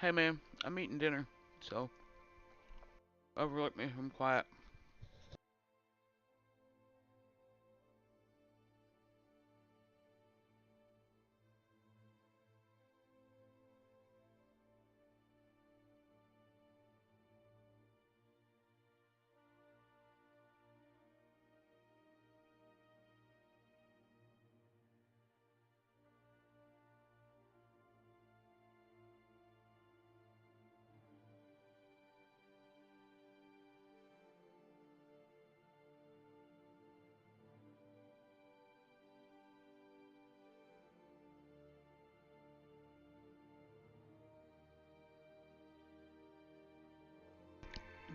Hey man, I'm eating dinner, so overlook me if I'm quiet.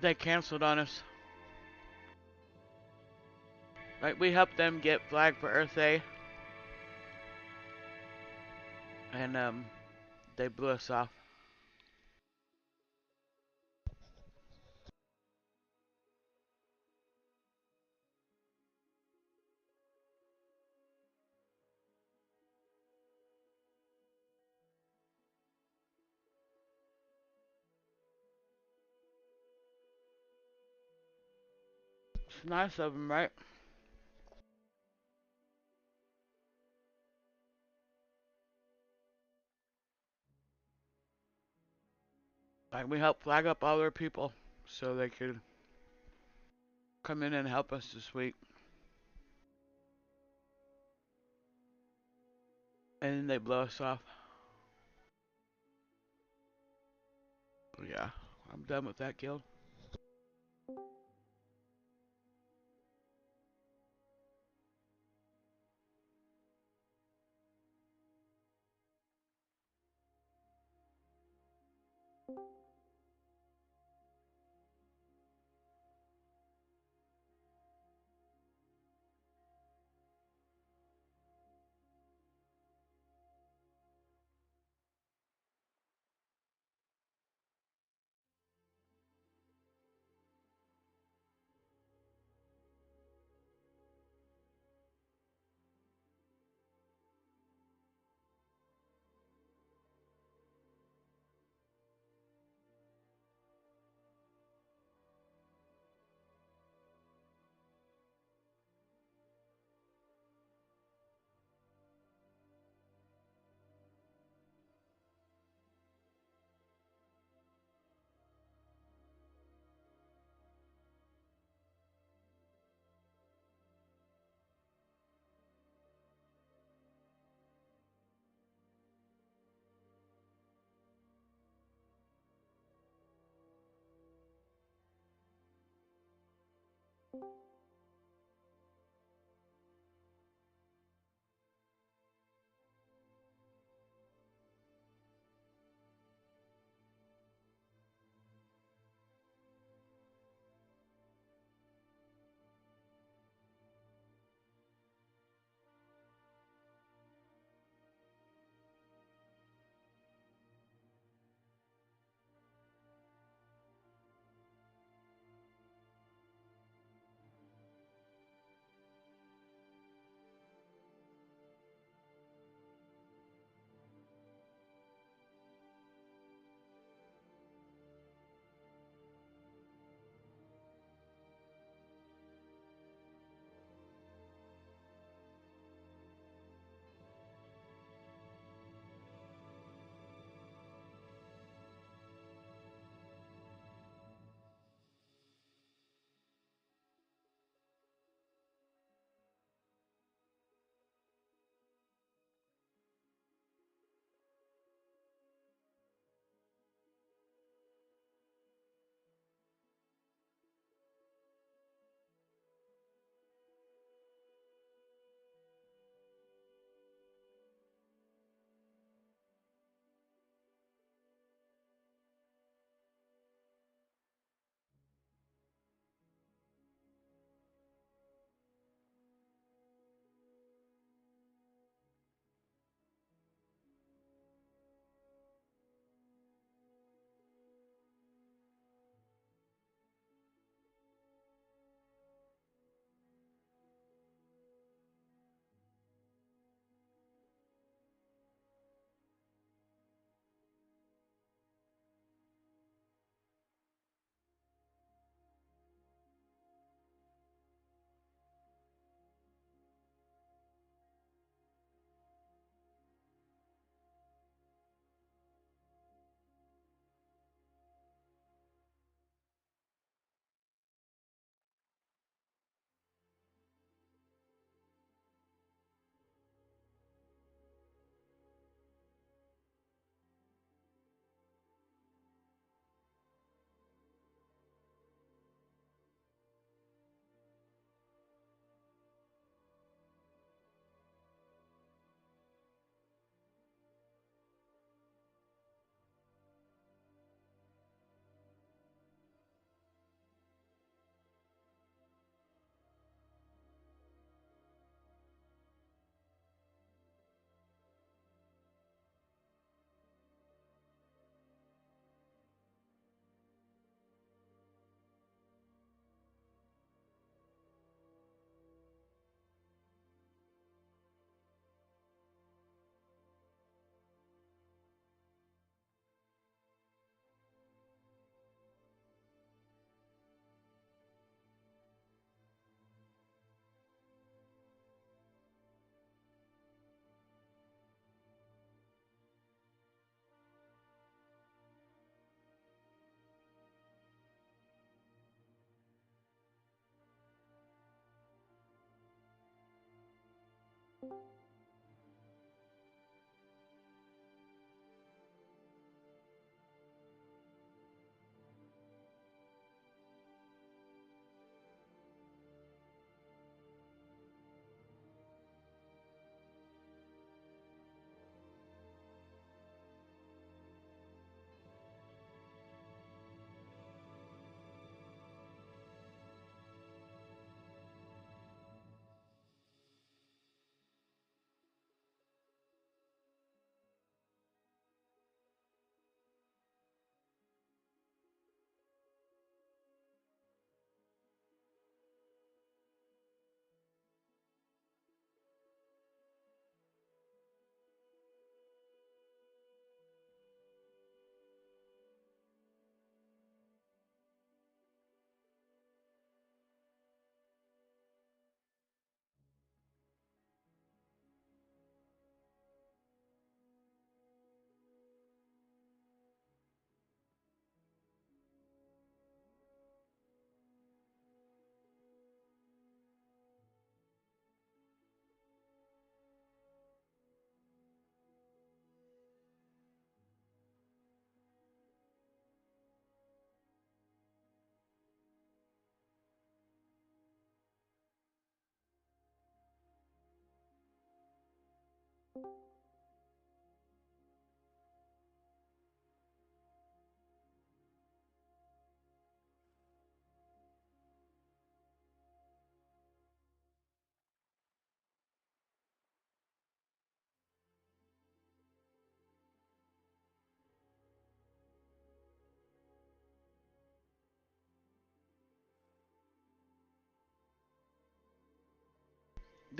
They canceled on us. Like we helped them get flag for Earth Day, and they blew us off. It's nice of them, right? Like we helped flag up all their people so they could come in and help us this week, and then they blow us off. But yeah, I'm done with that guild.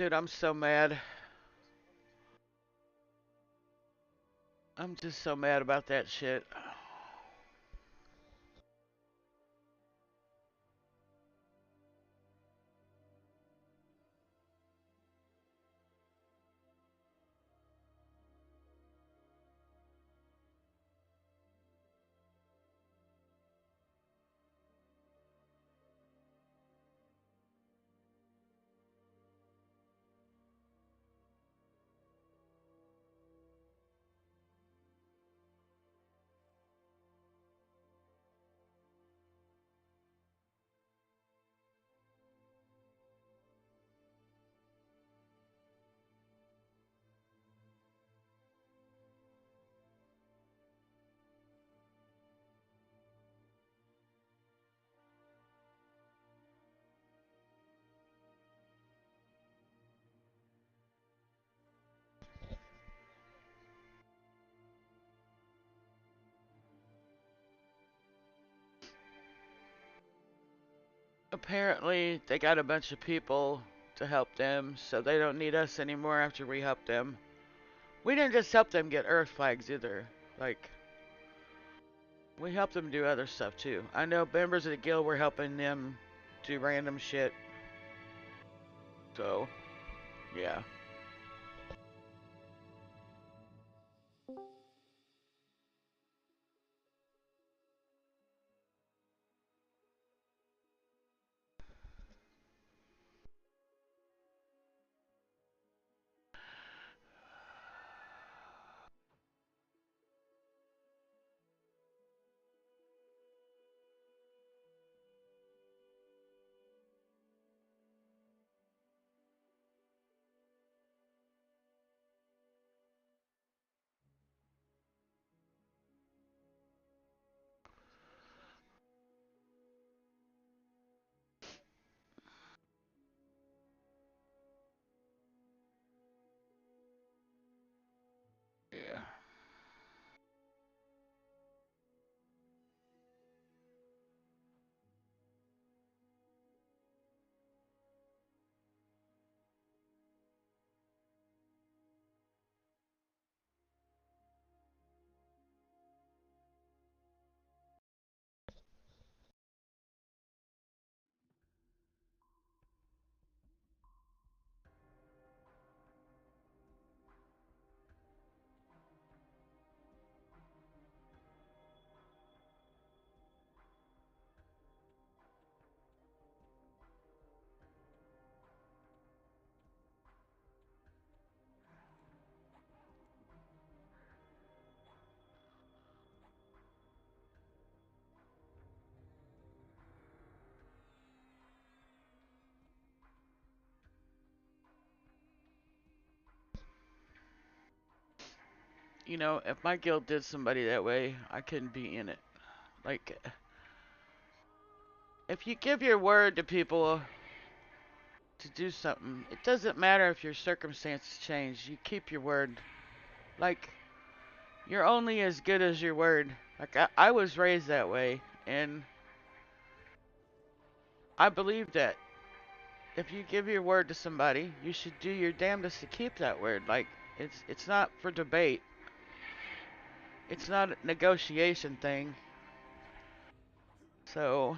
Dude, I'm so mad. I'm just so mad about that shit. Apparently, they got a bunch of people to help them, so they don't need us anymore after we help them. We didn't just help them get Earth flags either. Like, we helped them do other stuff too. I know members of the guild were helping them do random shit. So, yeah. if my guild did somebody that way, I couldn't be in it. Like, if you give your word to people to do something, it doesn't matter if your circumstances change. You keep your word. Like, you're only as good as your word. Like, I was raised that way, and I believe that if you give your word to somebody, you should do your damnedest to keep that word. Like, it's not for debate. It's not a negotiation thing. So,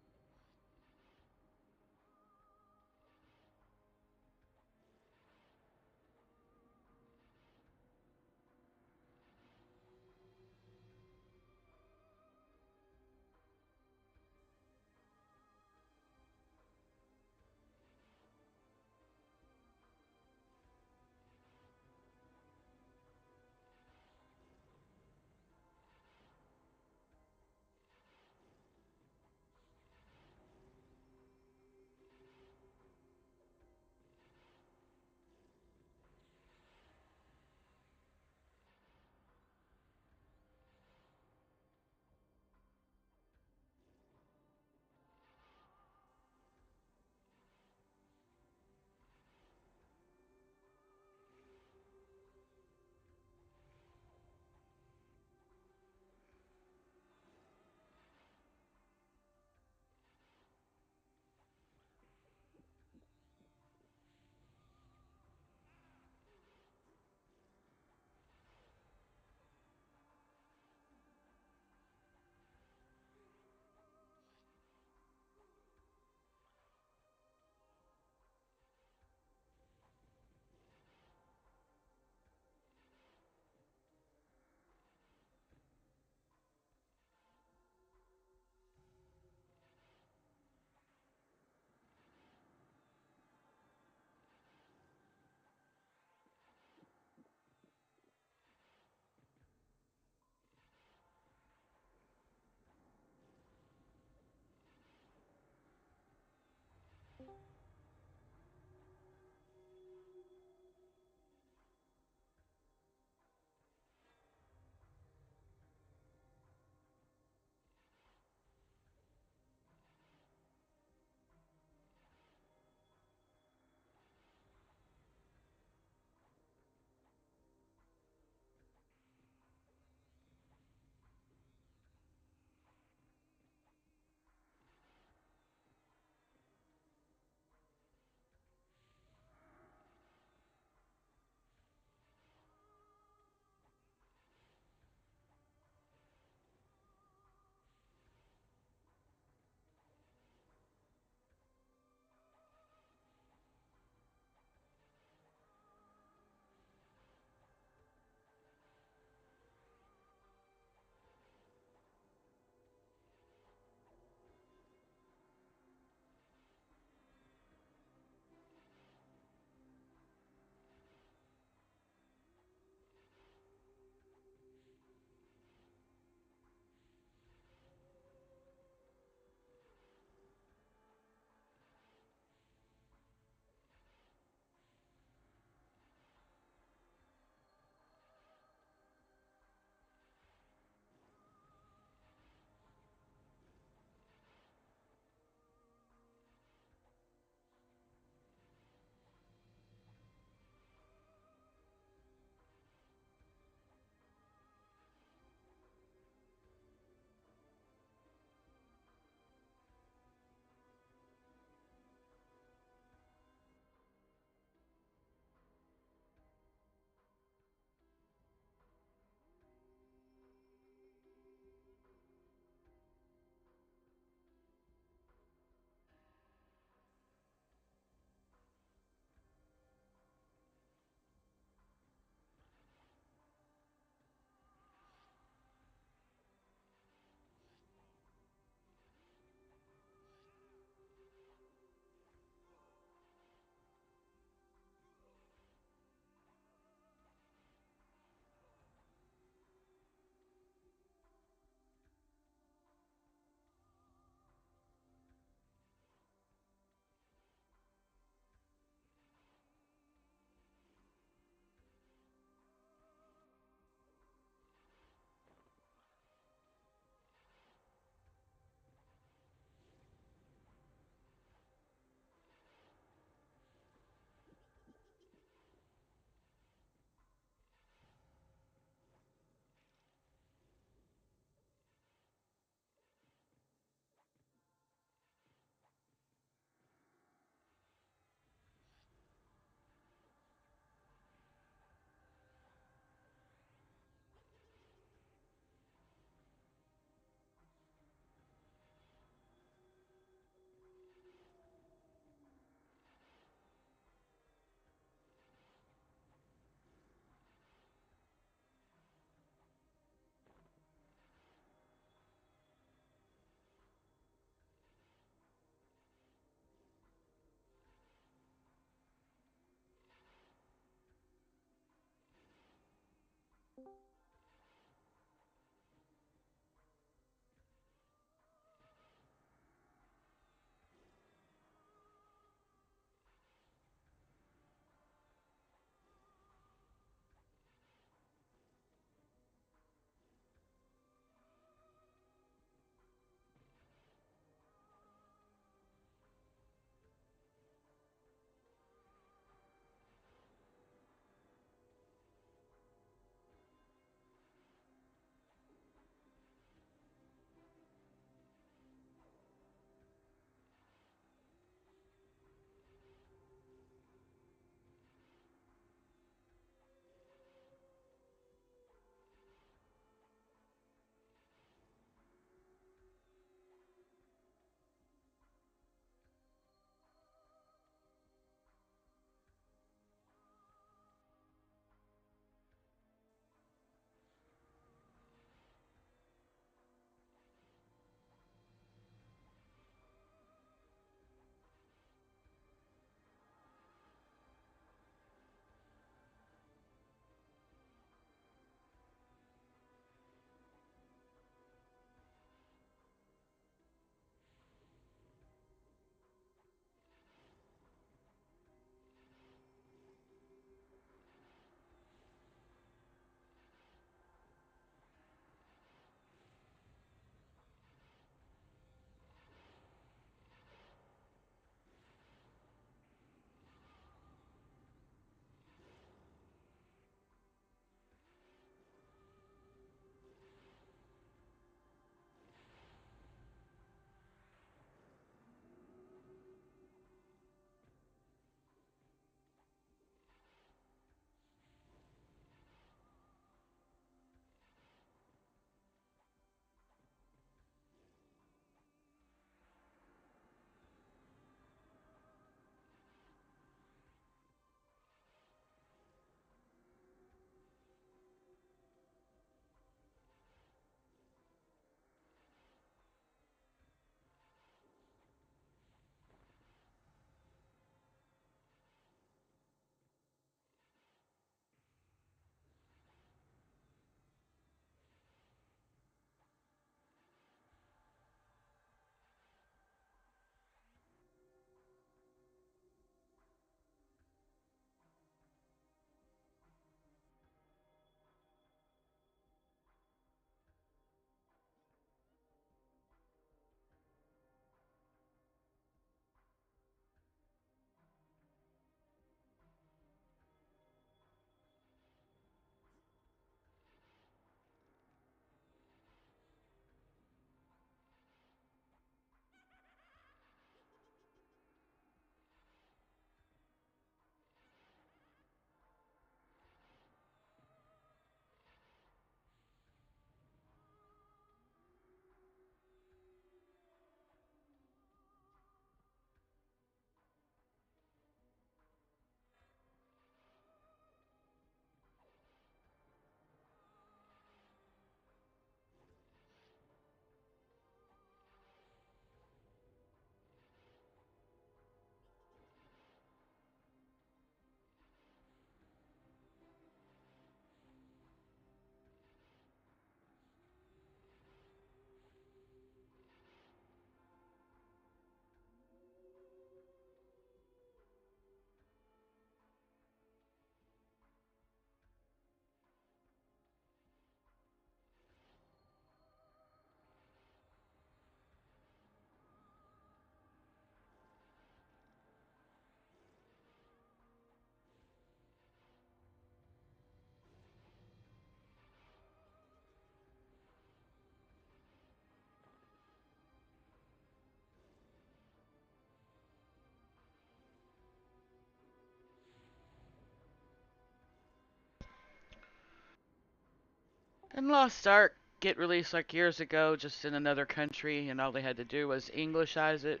And Lost Ark get released like years ago, just in another country, and all they had to do was Englishize it.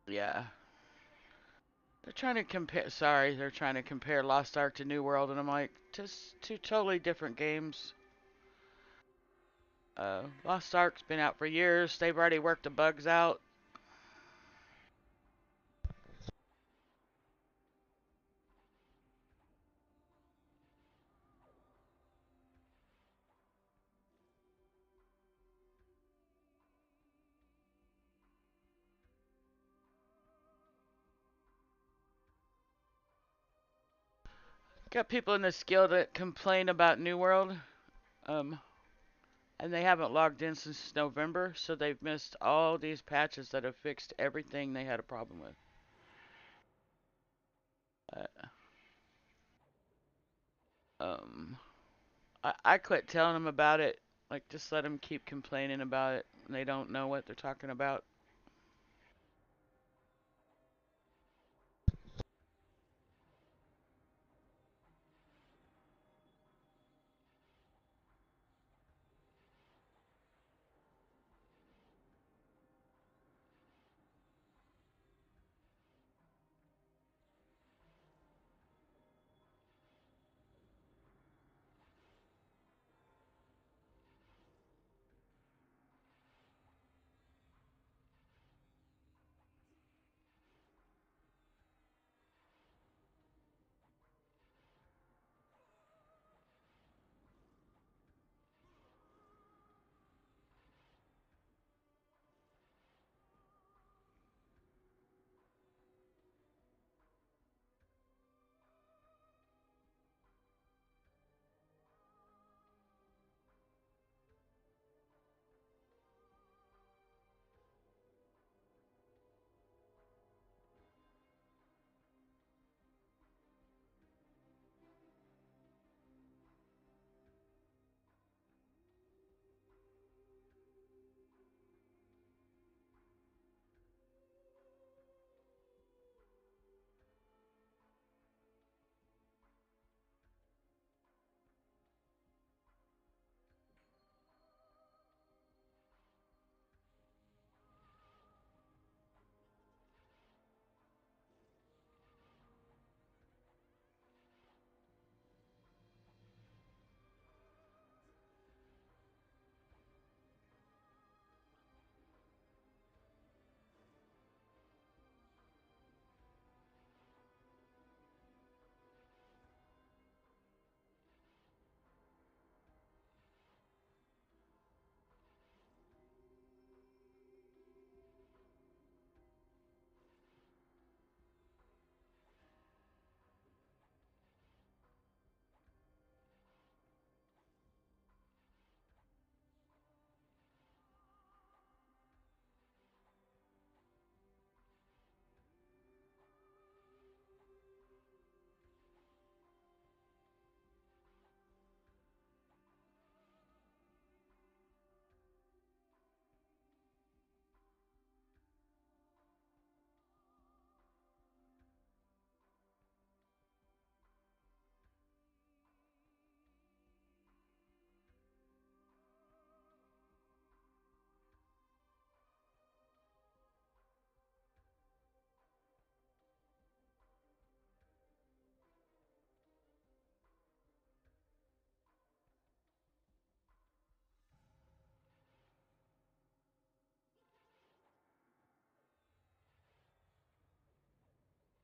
Yeah. They're trying to compare. Sorry, they're trying to compare Lost Ark to New World, and I'm like, just two totally different games. Lost Ark's been out for years. They've already worked the bugs out. Got people in this guild that complain about New World, um, and they haven't logged in since November, so they've missed all these patches that have fixed everything they had a problem with. Uh, um, I quit telling them about it. Like, just let them keep complaining about it. And they don't know what they're talking about.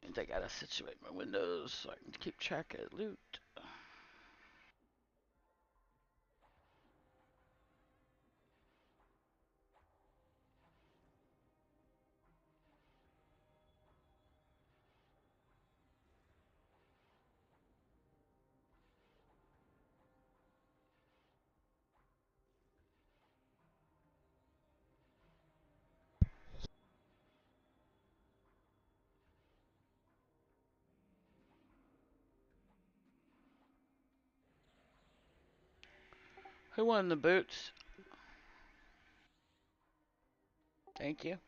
I think I gotta situate my windows so I can keep track of loot. Who won the boots? Thank you.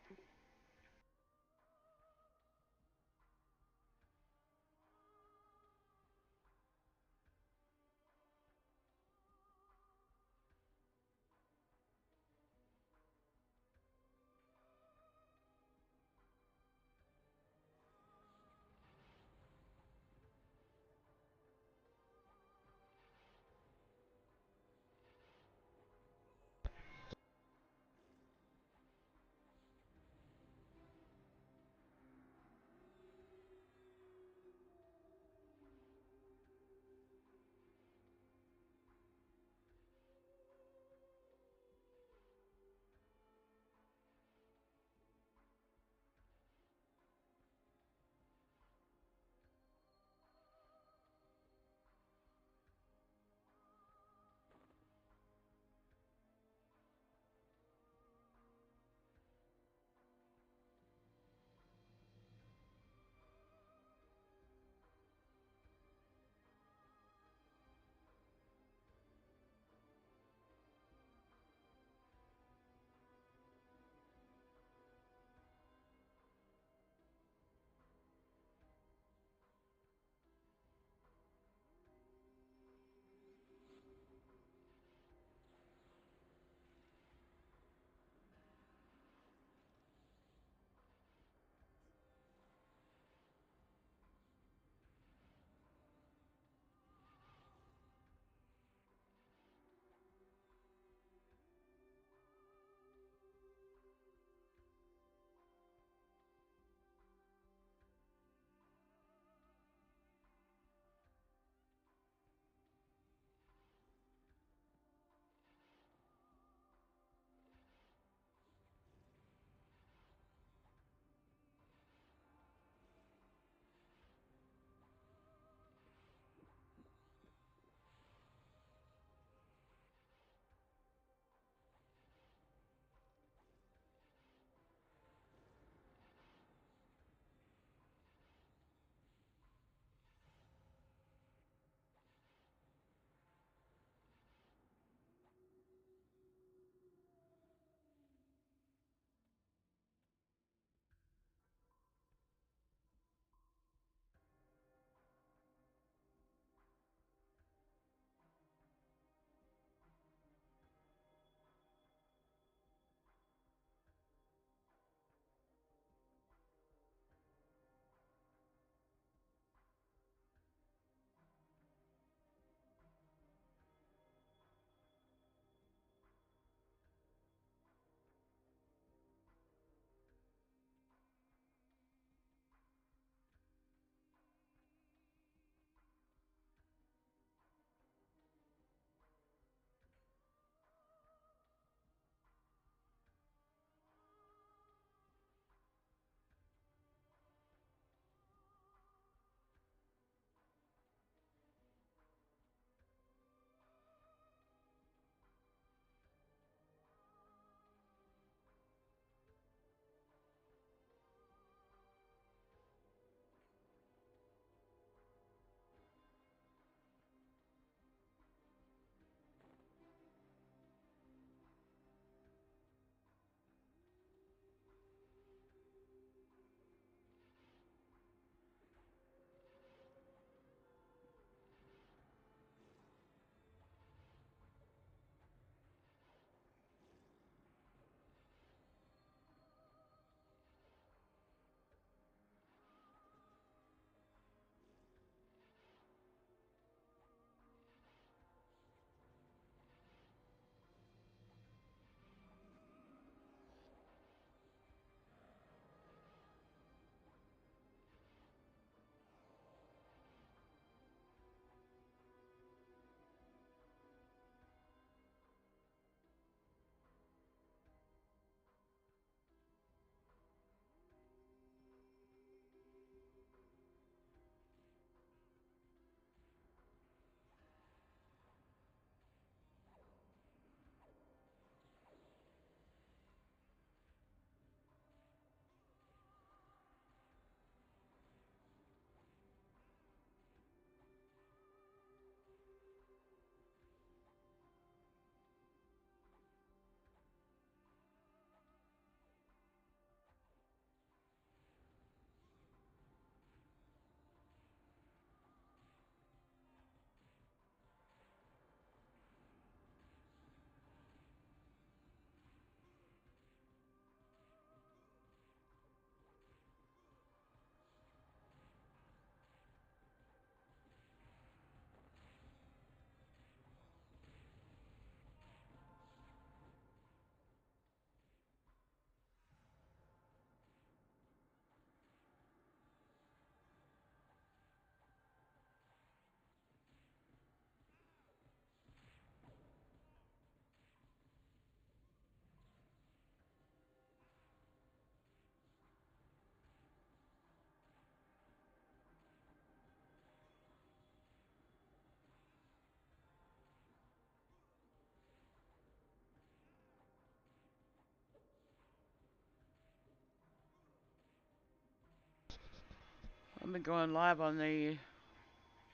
I'll be going live on the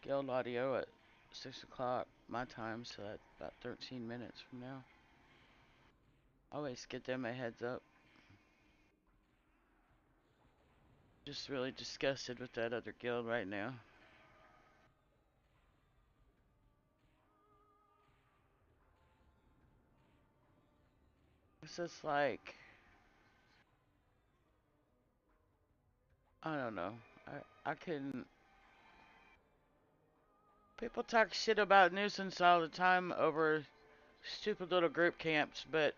Guild audio at 6 o'clock my time, so that's about 13 minutes from now. Always get them a heads up. Just really disgusted with that other guild right now. It's just like, I don't know. I couldn't. People talk shit about nuisance all the time over stupid little group camps, but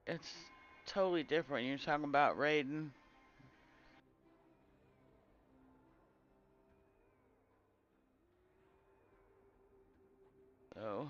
it's totally different. You're talking about raiding. So,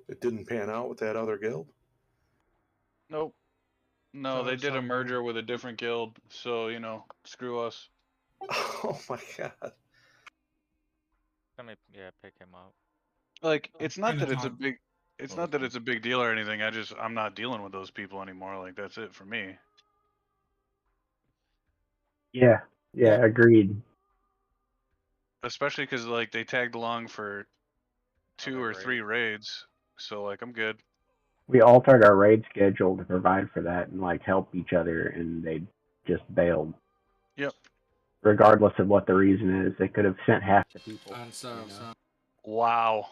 It didn't pan out with that other guild. Nope. No, So they did a some- merger with a different guild, so screw us. Oh my god. Let me pick him up. Like, it's not Gonna that it's a talk- big, it's not that it's a big deal or anything. I'm not dealing with those people anymore. Like, that's it for me. Yeah, agreed. Especially because like they tagged along for 2 or Other 3 raids, so like I'm good. We altered our raid schedule to provide for that and like help each other, and they just bailed. Yep. Regardless of what the reason is, they could have sent half the people. And so. Wow.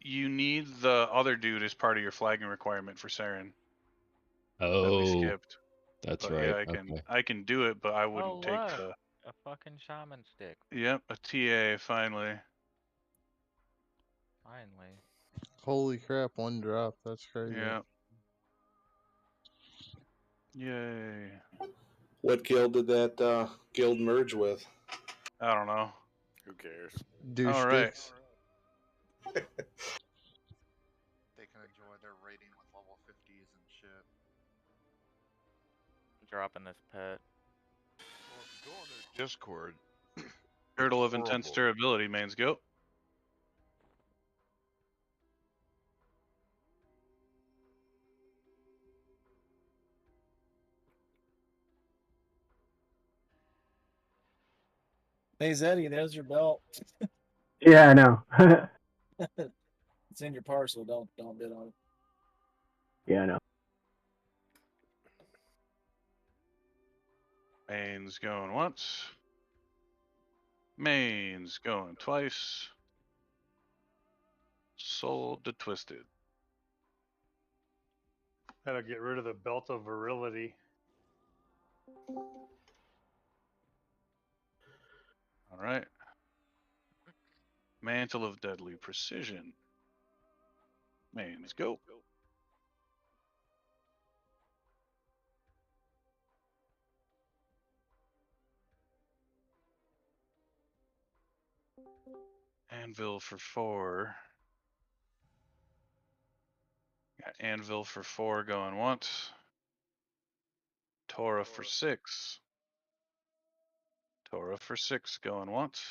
You need the other dude as part of your flagging requirement for Saryn. That we Oh, skipped. that's But right. yeah, Okay. I can do it, but I wouldn't take look, the. a fucking shaman stick. Yep, a TA finally. Finally. Holy crap, 1 drop. That's crazy. Yeah. Yay. What guild did that guild merge with? I don't know. Who cares? Douche All right. sticks. They can enjoy their rating with level 50s and shit. Dropping this pet. Well, if you go on their Discord, Turtle of intense horrible. durability, mains go. Hey Zeddy, there's your belt. Yeah, I know. It's in your parcel. Don't bid on it. Yeah, I know. Mains going once. Mains going twice. Sold to Twisted. Gotta get rid of the belt of virility. All right. Mantle of Deadly Precision. Mains go. Anvil for 4. Got Anvil for 4 going once. Torah for 6. Torah for 6 going once.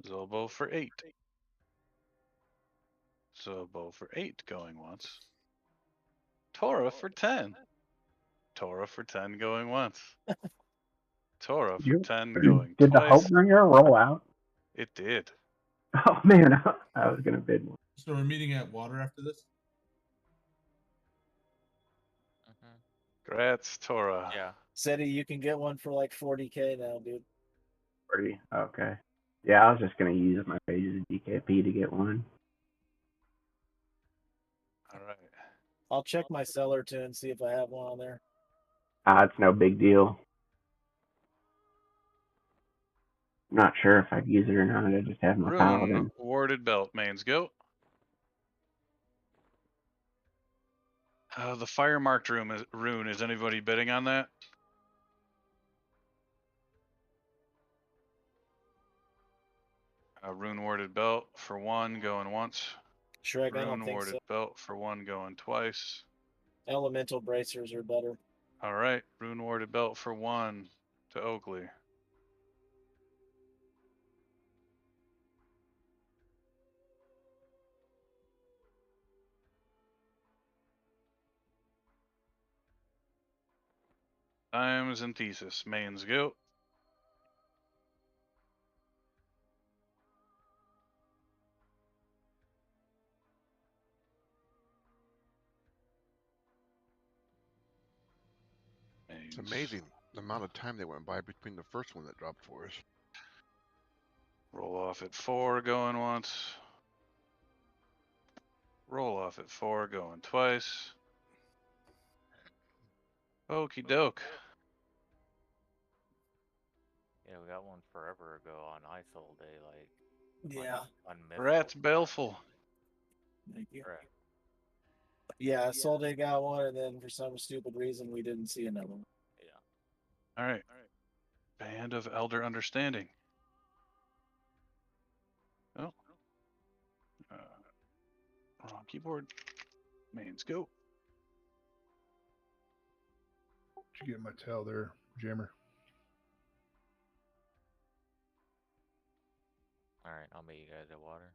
Zobo for 8. Zobo for 8 going once. Torah for 10. Torah for 10 going once. Torah for 10 going Did the twice. Hopebringer roll out? It did. Oh man, I was gonna bid one. So we're meeting at water after this? Grats, Torah. Yeah. Zeddy, you can get one for like 40K now, dude. 40. Okay. Yeah, I was just gonna use my pages of DKP to get one. All right. I'll check my seller too and see if I have one on there. It's no big deal. I'm not sure if I'd use it or not. I just have my Rune paladin. warded belt. Mains go. The fire marked rune. Is anybody bidding on that? Rune warded belt for 1 going once. Shrek, I don't Rune think warded so. belt for 1 going twice. Elemental bracers are better. All right. Rune warded belt for 1 to Oakley. Times and thesis. Mains go. It's amazing the amount of time that went by between the first one that dropped for us. Roll off at 4 going once. Roll off at 4 going twice. Okie doke. Yeah, we got one forever ago on ISOL day, like. Yeah. On Rat's baleful. Thank you. Correct. Yeah, Solday got one, and then for some stupid reason we didn't see another one. Yeah. All right. Band of Elder Understanding. Oh. Wrong keyboard. Mains go. Did you get my tail there, Jammer? Alright, I'll meet you guys at water.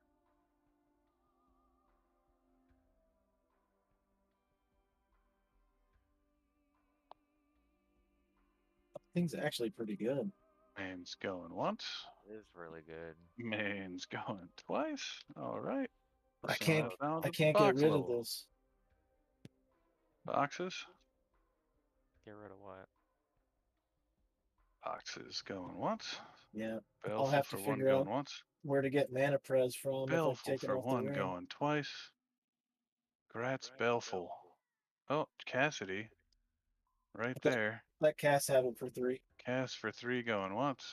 Thing's actually pretty good. Mains going once. It is really good. Mains going twice. All right. I So can't. that's down I to can't get box rid of level. this. Boxes. Get rid of what? Boxes going once. Yeah. I'll Baleful have to for one figure out going once. where to get mana pres from if I Baleful take it for off the one ring. going twice. Gratz Baleful. Oh, Cassidy. Right there. Let Cass have it for 3. Cass for 3 going once.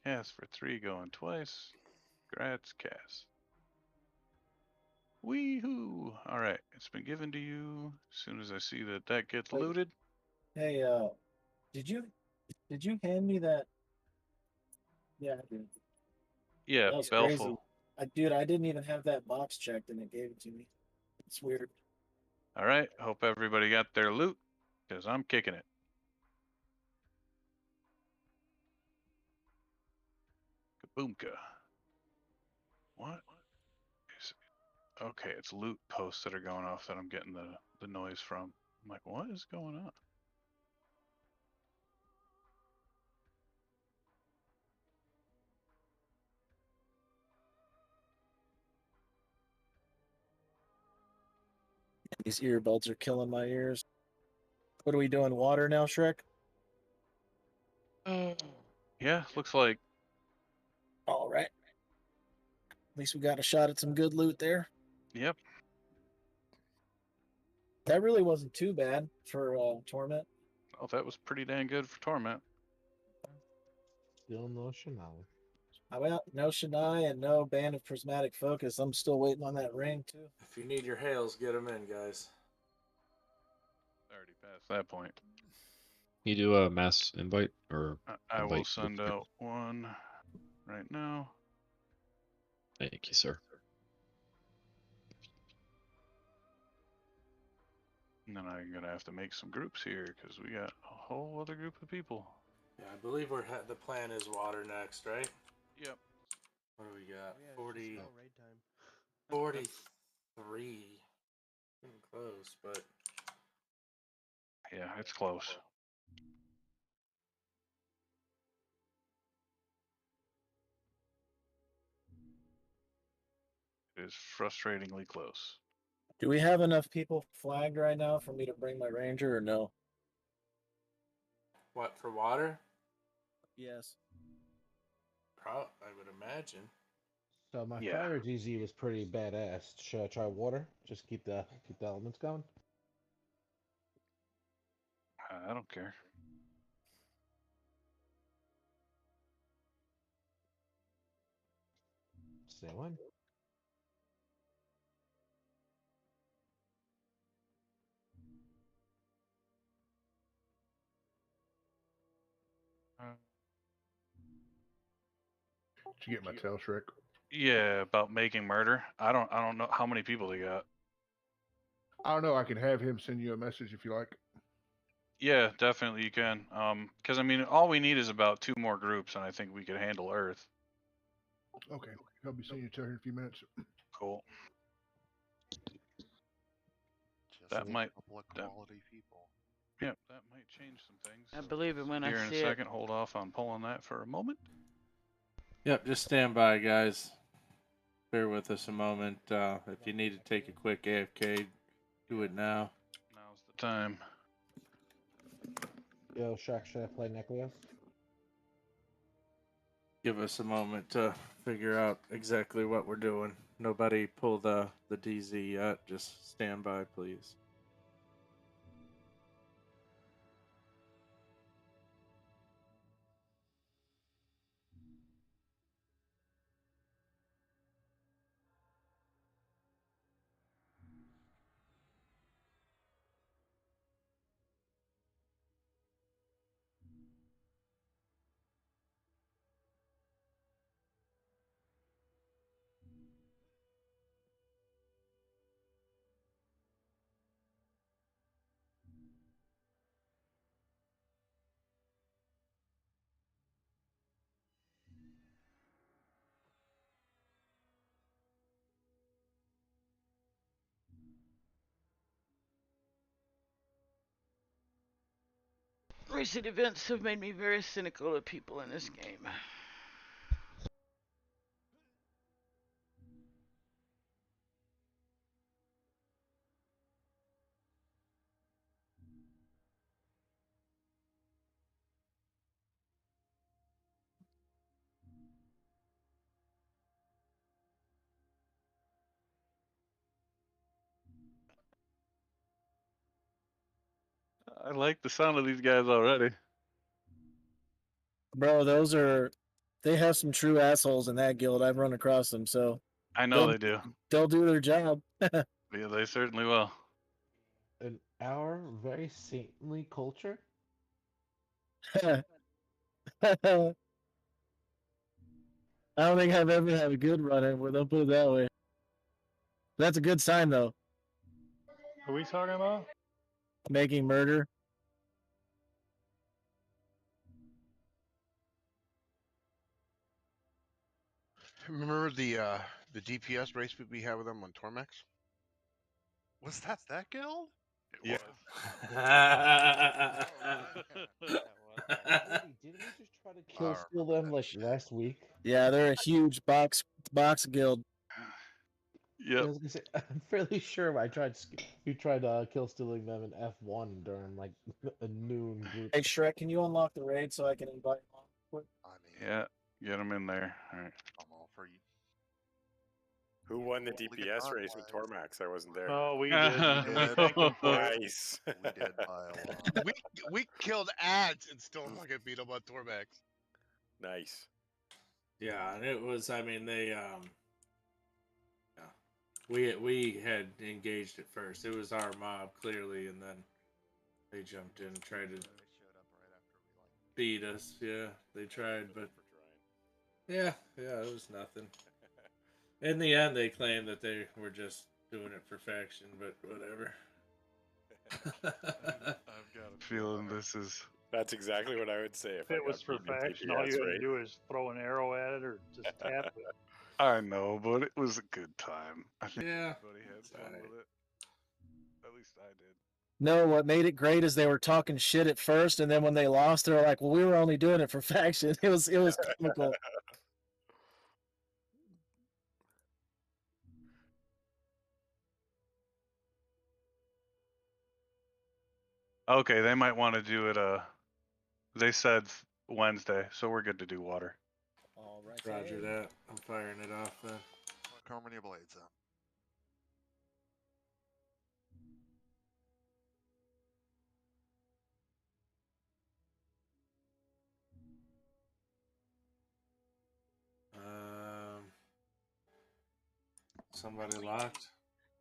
Cass for 3 going twice. Gratz Cass. Wee-hoo! Alright, it's been given to you. As soon as I see that that gets Wait. looted. Hey, did you hand me that? Yeah, I did. Yeah, That was Baleful. crazy. Dude, I didn't even have that box checked and it gave it to me. It's weird. Alright, hope everybody got their loot, because I'm kicking it. Kaboomka. What is it? Okay, it's loot posts that are going off that I'm getting the noise from. I'm like, what is going on? These earbuds are killing my ears. What are we doing? Water now, Shrek? Yeah, looks like. All right. At least we got a shot at some good loot there. Yep. That really wasn't too bad for Torment. Oh, that was pretty dang good for Torment. Still no Shania. Well, no Shania and no Band of Prismatic Focus. I'm still waiting on that ring, too. If you need your hails, get them in, guys. Already past that point. You do a mass invite or I will invite send group. out one right now. Thank you, sir. And then I'm gonna have to make some groups here because we got a whole other group of people. Yeah, I believe the plan is water next, right? Yep. What do we got? 40, raid time. 43. Getting close, but Yeah, it's close. It is frustratingly close. Do we have enough people flagged right now for me to bring my ranger or no? what for water? Yes. I would imagine. So my Yeah. fire GZ was pretty badass. Should I try water? Just keep the elements going. I don't care. Say one. Did you get my tail, Shrek? Yeah, about making murder. I don't know how many people they got. I don't know. I can have him send you a message if you like. Yeah, definitely you can. Because I mean, all we need is about 2 more groups, and I think we could handle Earth. Okay. He'll be sending you a tail here in a few minutes. Cool. Just That need might- a couple of quality people. Yeah, that might change some things. I believe it when Here I in a see it. second. Hold off on pulling that for a moment. Yep, just stand by, guys. Bear with us a moment. If you need to take a quick AFK, do it now. Now's the time. Yo, Shaq, should I play Necleus? Give us a moment to figure out exactly what we're doing. Nobody pull the DZ yet. Just stand by, please. recent events have made me very cynical of people in this game. I like the sound of these guys already. Bro, they have some true assholes in that guild. I've run across them, so I know they do. they'll do their job. Yeah, they certainly will. In our very saintly culture, I don't think I've ever had a good run in with them, put it that way. That's a good sign, though. Who are we talking about? Making murder. Remember the DPS race we had with them on Tormex? Was that guild? Yeah. Woody, didn't we just try to kill steal them like last week? Yeah, they're a huge box guild. Yeah, I Yep. was gonna say, I'm fairly sure we tried kill stealing them in F1 during like a noon group. Hey Shrek, can you unlock the raid so I can invite them on quick? I mean, Yeah. Get them in there. All right. I'm all for you. Who won the Well, we DPS got race with Tormax? I wasn't there. Oh, we did. Thank him for it. Nice. We did by a lot. We killed ads and still fucking beat them on Tormex. Nice. Yeah, and it was. I mean, they. Yeah, we had engaged it first. It was our mob clearly, and then they jumped in and tried to beat us. Yeah, they tried, but yeah, it was nothing. In the end, they claimed that they were just doing it for faction, but whatever. I've got a feeling this is. That's exactly what I would say If it was for faction, all you had to do is throw an arrow at it or just tap it. I know, but it was a good time. I think Yeah. everybody had fun with it. At least I did. No, what made it great is they were talking shit at first, and then when they lost, they were like, "Well, we were only doing it for faction." It was comical. Okay, they might want to do it. They said Wednesday, so we're good to do water. All right. Roger that. I'm firing it off then. How many blades then? Somebody locked.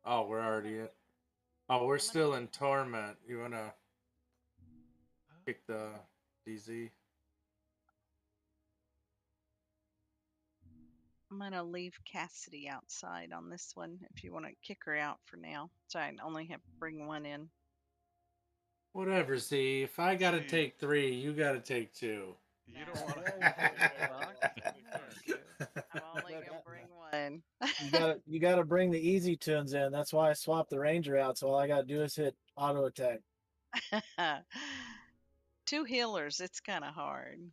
Oh, we're already at. Oh, we're still in torment. You wanna kick the DZ? I'm gonna leave Cassidy outside on this one if you want to kick her out for now. So I only have to bring one in. Whatever, Z. If I gotta take 3, you gotta take 2. You don't want to. I'm only gonna bring one. You gotta bring the easy tunes in. That's why I swapped the ranger out. So all I gotta do is hit auto attack. 2 healers, it's kind of hard.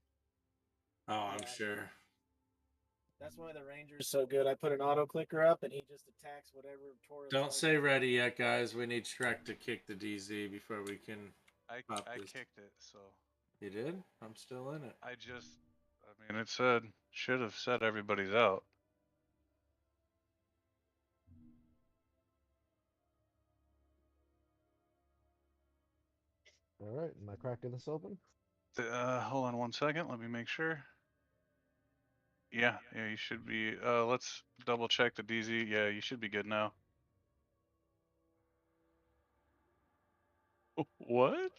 Oh, I'm sure. That's why the ranger's so good. I put an auto clicker up, and he just attacks whatever Taurus. Don't say ready yet, guys. We need Shrek to kick the DZ before we can. I kicked it, so. You did? I'm still in it. I mean, it should have said everybody's out. All right, am I cracking this open? Hold on one second. Let me make sure. Yeah, you should be. Let's double check the DZ. Yeah, you should be good now. What?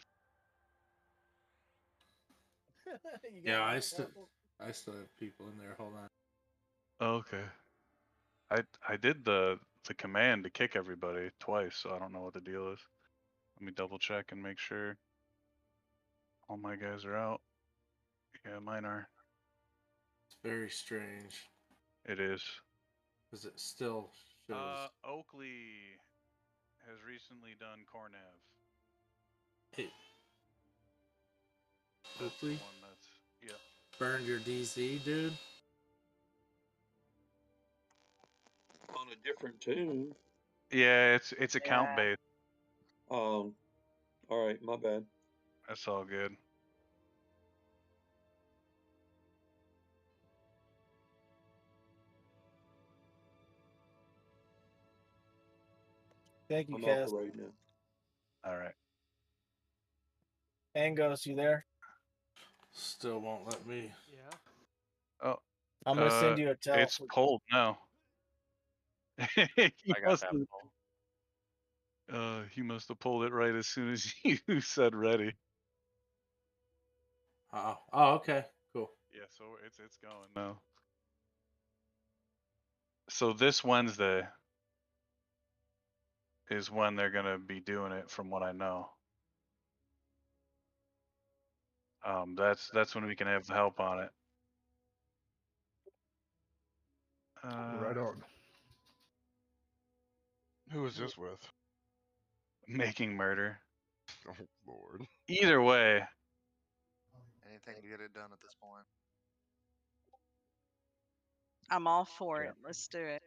Yeah, I still have people in there. Hold on. Okay. I did the command to kick everybody twice, so I don't know what the deal is. Let me double check and make sure all my guys are out. Yeah, mine are. It's very strange. It is. Because it still shows. Oakley has recently done Cornav. quickly. One that's yeah. Burned your DC, dude. On a different tune. Yeah, it's account based. All right, my bad. That's all good. Thank you, I'm Cass. operating it. All right. Angos, you there? Still won't let me. Yeah. Oh. I'm gonna send you a tell. It's pulled now. I got that pull. He must have pulled it right as soon as you said ready. Oh, okay, cool. Yeah, so it's going now. So this Wednesday is when they're gonna be doing it, from what I know. That's when we can have the help on it. Right on. Who is this with? Making murder. Oh Lord. Either way, Anything to get it done at this point. I'm all for Yeah. it. Let's do it.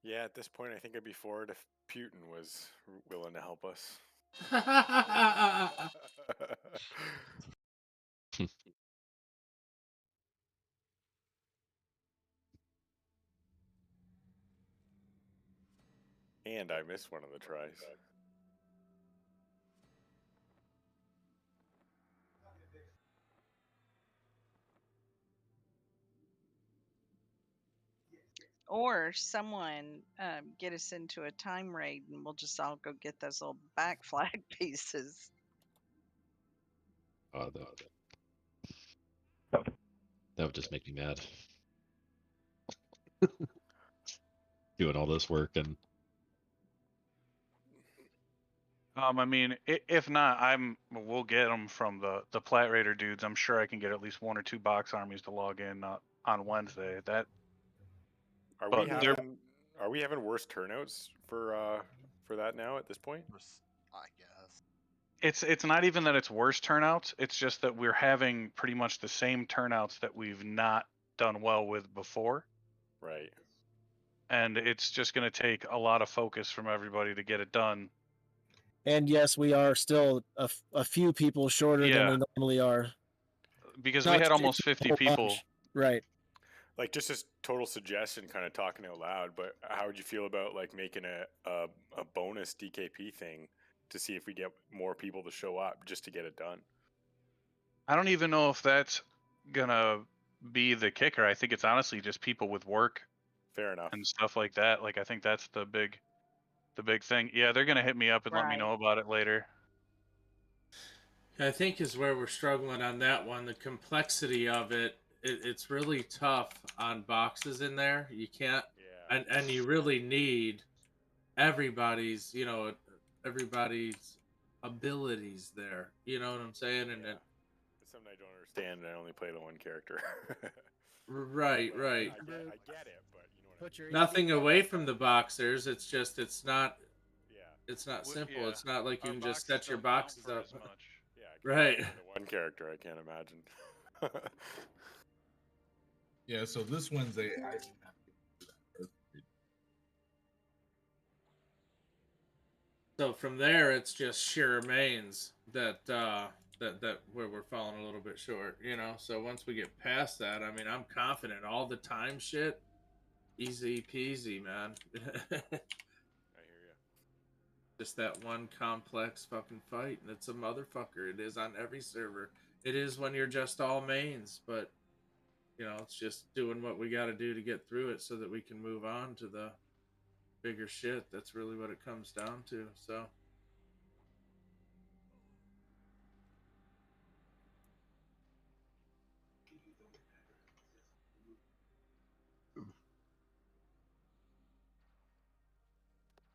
Yeah, at this point, I think I'd be for it if Putin was willing to help us. And I missed one of the tries. Or someone get us into a time raid and we'll just all go get those little back flag pieces. That would just make me mad. Doing all this work and I mean, if not, we'll get them from the Plat Raider dudes. I'm sure I can get at least 1 or 2 box armies to log in on Wednesday. Are But we having worse turnouts for that now at this point? I guess. It's not even that it's worse turnouts. It's just that we're having pretty much the same turnouts that we've not done well with before. Right. And it's just going to take a lot of focus from everybody to get it done. And yes, we are still a few people shorter than we normally are. Because Not we had to almost say a 50 whole people. bunch. Right. Like, just a total suggestion, kind of talking out loud, but how would you feel about like making a bonus DKP thing to see if we get more people to show up just to get it done? I don't even know if that's gonna be the kicker. I think it's honestly just people with work. Fair enough. And stuff like that. Like, I think that's the big thing. Yeah, they're gonna hit me up and let me know about it later. I think is where we're struggling on that one. The complexity of it's really tough on boxes in there. You can't, and you really need everybody's, everybody's abilities there. You know what I'm saying? And then, It's something I don't understand, and I only play the one character. right. I get it, but you know what I mean. Nothing away from the boxers. It's just it's not simple. yeah. It's not like you Our can just boxes set your don't count boxes for up. as much. Yeah, Right. The one character, I can't imagine. Yeah, so this Wednesday, So from there, it's just sheer mains that where we're falling a little bit short, So once we get past that, I mean, I'm confident all the time shit, easy peasy, man. I hear you. Just that one complex fucking fight, and it's a motherfucker. It is on every server. It is when you're just all mains, but it's just doing what we got to do to get through it so that we can move on to the bigger shit. That's really what it comes down to. So.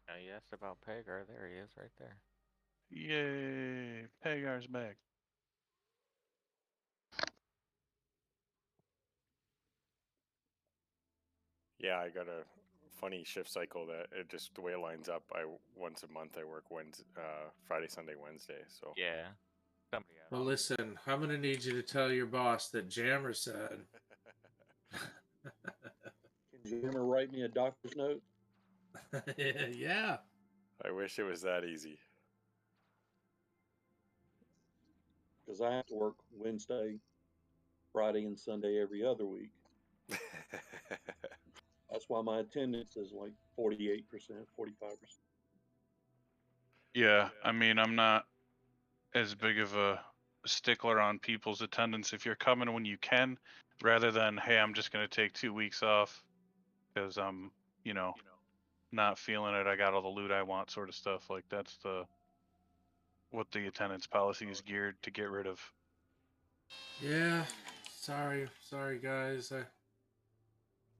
Now you asked about Pagar. There he is, right there. Yay! Pagar's back. Yeah, I got a funny shift cycle that it just the way it lines up. Once a month I work Friday, Sunday, Wednesday. So Yeah. Somebody else. Well, listen, I'm gonna need you to tell your boss that Jammer said. Can Jammer write me a doctor's note? Yeah. I wish it was that easy. Because I have to work Wednesday, Friday, and Sunday every other week. That's why my attendance is like 48%, 45%. Yeah, I mean, I'm not as big of a stickler on people's attendance. If you're coming when you can, rather than, hey, I'm just going to take 2 weeks off because I'm, not feeling it. I got all the loot I want, sort of stuff. Like that's what the attendance policy is geared to get rid of. Yeah. Sorry guys. I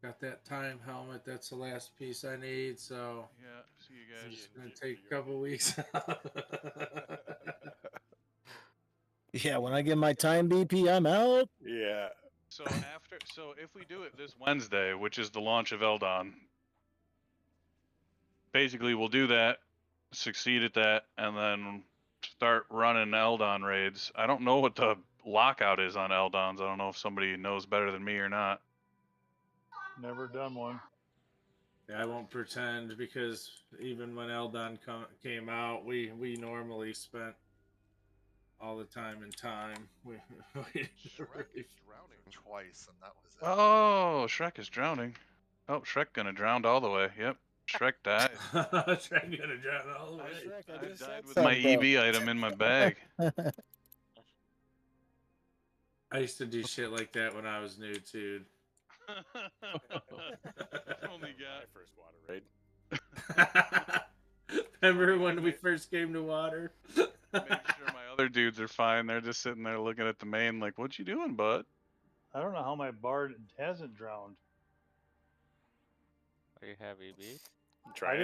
got that time helmet. That's the last piece I need. So yeah, see you guys. I'm just gonna take a couple weeks. Yeah, when I get my time BP, I'm out. Yeah. So if we do it this Wednesday, which is the launch of Eldon, basically we'll do that, succeed at that, and then start running Eldon raids. I don't know what the lockout is on Eldons. I don't know if somebody knows better than me or not. Never done one. I won't pretend because even when Eldon came out, we normally spent all the time in time. Shrek is drowning twice, and that was it. Oh, Shrek is drowning. Oh, Shrek gonna drown all the way. Yep. Shrek died. Shrek gonna drown all the way. Shrek, I died with my EB item in my bag. I used to do shit like that when I was new, too. Only got my first water raid. Remember when we first came to water? Make sure my other dudes are fine. They're just sitting there looking at the main like, what you doing, bud? I don't know how my bard hasn't drowned. Do you have EB? I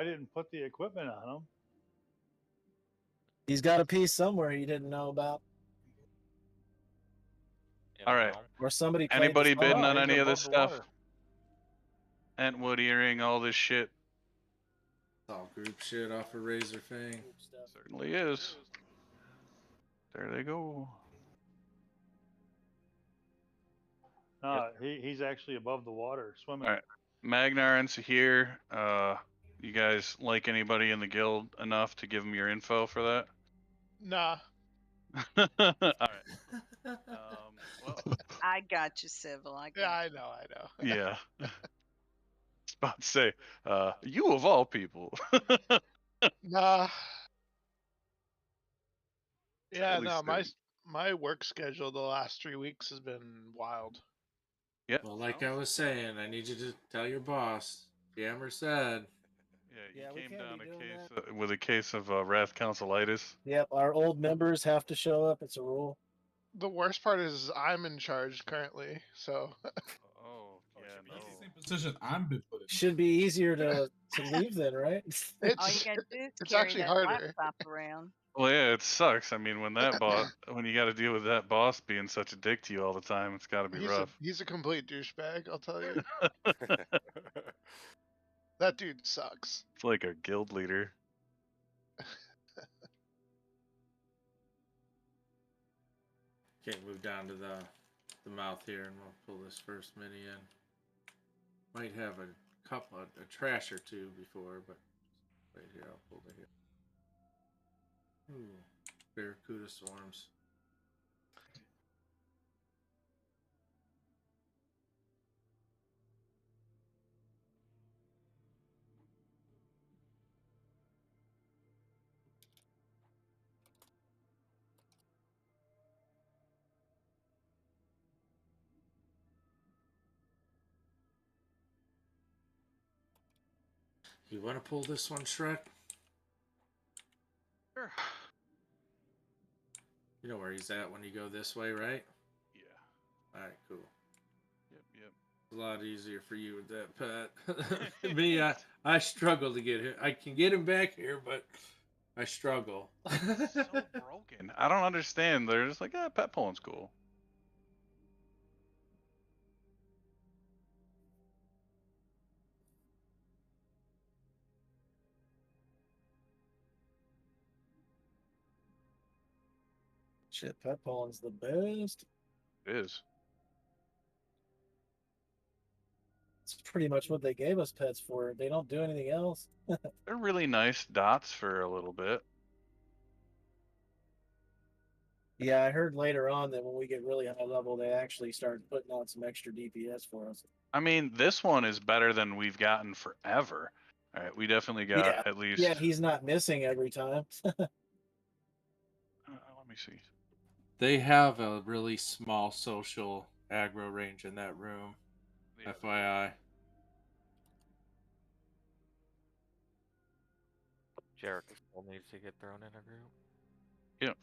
didn't put the equipment on him. He's got a piece somewhere you didn't know about. All right. Or somebody. Anybody bidding on he's any of this above the stuff? water. Entwood earring, all this shit. It's all group shit off of Razor Fang. Certainly is. There they go. No, he's actually above the water, swimming. All right. Magnar's here. You guys like anybody in the guild enough to give them your info for that? Nah. All right. Well, I got you, Civil. I got Yeah, you. I know. yeah. I was about to say, you of all people. Nah. Yeah, Totally no, serious. my work schedule the last 3 weeks has been wild. Yeah. Well, like I was saying, I need you to tell your boss. Jammer said. Yeah, you came down with a case of Rathe Councilitis. Yep, our old members have to show up. It's a rule. The worst part is I'm in charge currently, so. Oh, yeah, That's the same position I'm been put in. Should be easier to leave then, right? All you gotta do is it's carry actually that harder. laptop around. Well, yeah, it sucks. I mean, when you got to deal with that boss being such a dick to you all the time, it's got to be rough. He's a complete douchebag, I'll tell you. That dude sucks. It's like a guild leader. Okay, move down to the mouth here, and we'll pull this first mini in. Might have a trash or two before, but right here, I'll pull it here. Ooh, Barracuda swarms. You want to pull this one, Shrek? Sure. You know where he's at when you go this way, right? Yeah. All right, cool. Yep. It's a lot easier for you with that pet. Me, I struggle to get him. I can get him back here, but I struggle. It's so broken. I don't understand. They're just like, pet pulling's cool. Shit, pet pollen's the best. It is. It's pretty much what they gave us pets for. They don't do anything else. They're really nice dots for a little bit. Yeah, I heard later on that when we get really high level, they actually start putting on some extra DPS for us. I mean, this one is better than we've gotten forever. All right, we definitely got at least. Yeah, he's not missing every time. Let me see. They have a really small social aggro range in that room. Yeah. FYI. Jericho still needs to get thrown in a group. Yeah.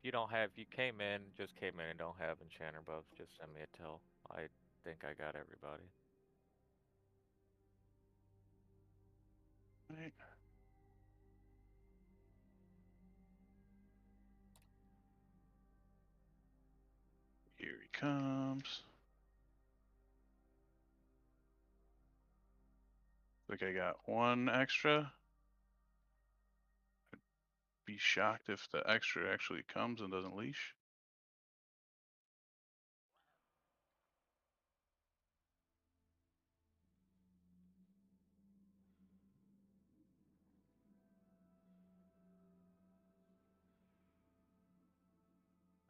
If you came in and don't have enchanter buffs, just send me a tell. I think I got everybody. Right. Here he comes. Like I got one extra. I'd be shocked if the extra actually comes and doesn't leash.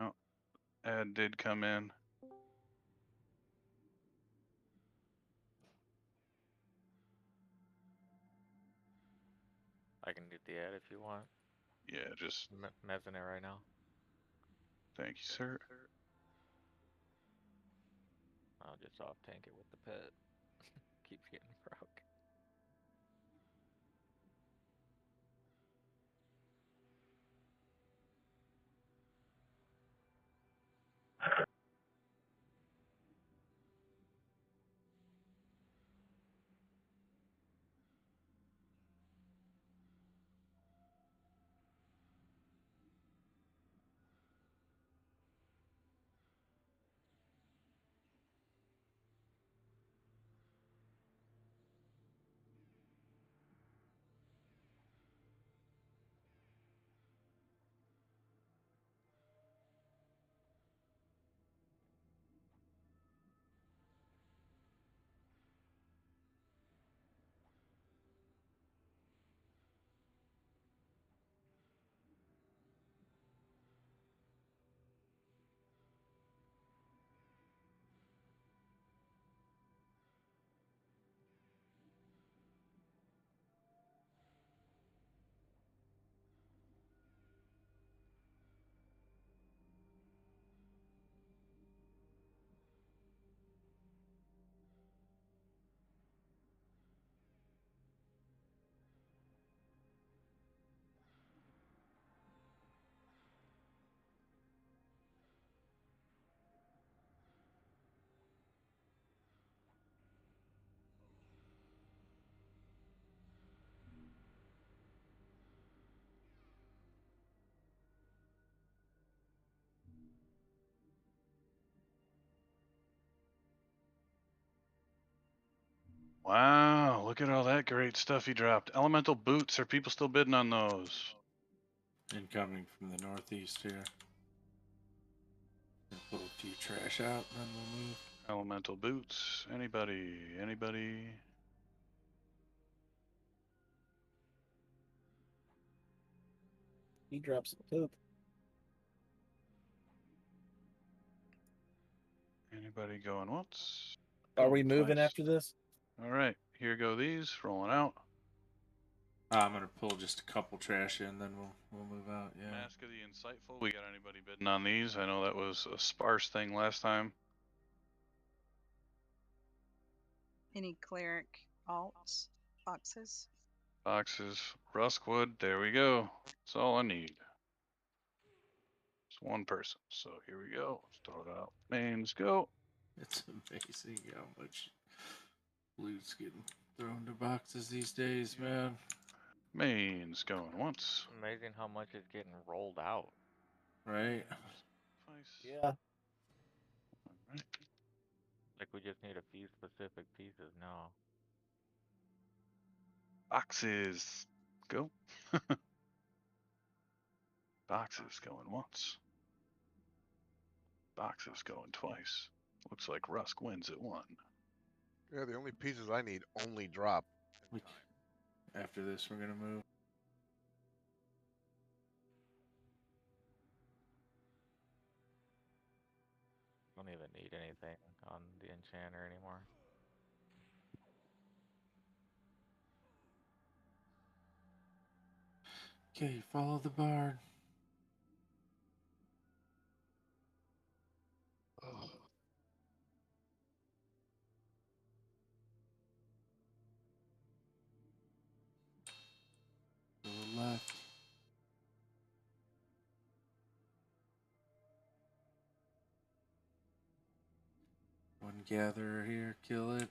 Oh, ad did come in. I can do the ad if you want. Yeah, just mezzing it right now. Thank you, sir. I'll just off tank it with the pet. Keeps getting broke. Wow, look at all that great stuff he dropped. Elemental boots, are people still bidding on those? Incoming from the northeast here. Pull a few trash out, then we'll move. Elemental boots. Anybody? He drops some poop. Anybody going once? Are we Going moving twice? after this? All right, here go these, rolling out. I'm gonna pull just a couple trash in, then we'll move out. Yeah. Mask of the Insightful. We got anybody bidding on these? I know that was a sparse thing last time. Any cleric alts boxes? Boxes, Ruskwood. There we go. That's all I need. It's one person. So here we go. Let's throw it out. Names go. It's amazing how much loot's getting thrown to boxes these days, man. Mains going once. Amazing how much is getting rolled out. Right? Yeah. Right. Like we just need a few specific pieces now. Boxes go. Boxes going once. Boxes going twice. Looks like Rusk wins at 1. Yeah, the only pieces I need only drop. After this, we're gonna move. Don't even need anything on the enchanter anymore. Okay, follow the bard. To the left. One gatherer here, kill it.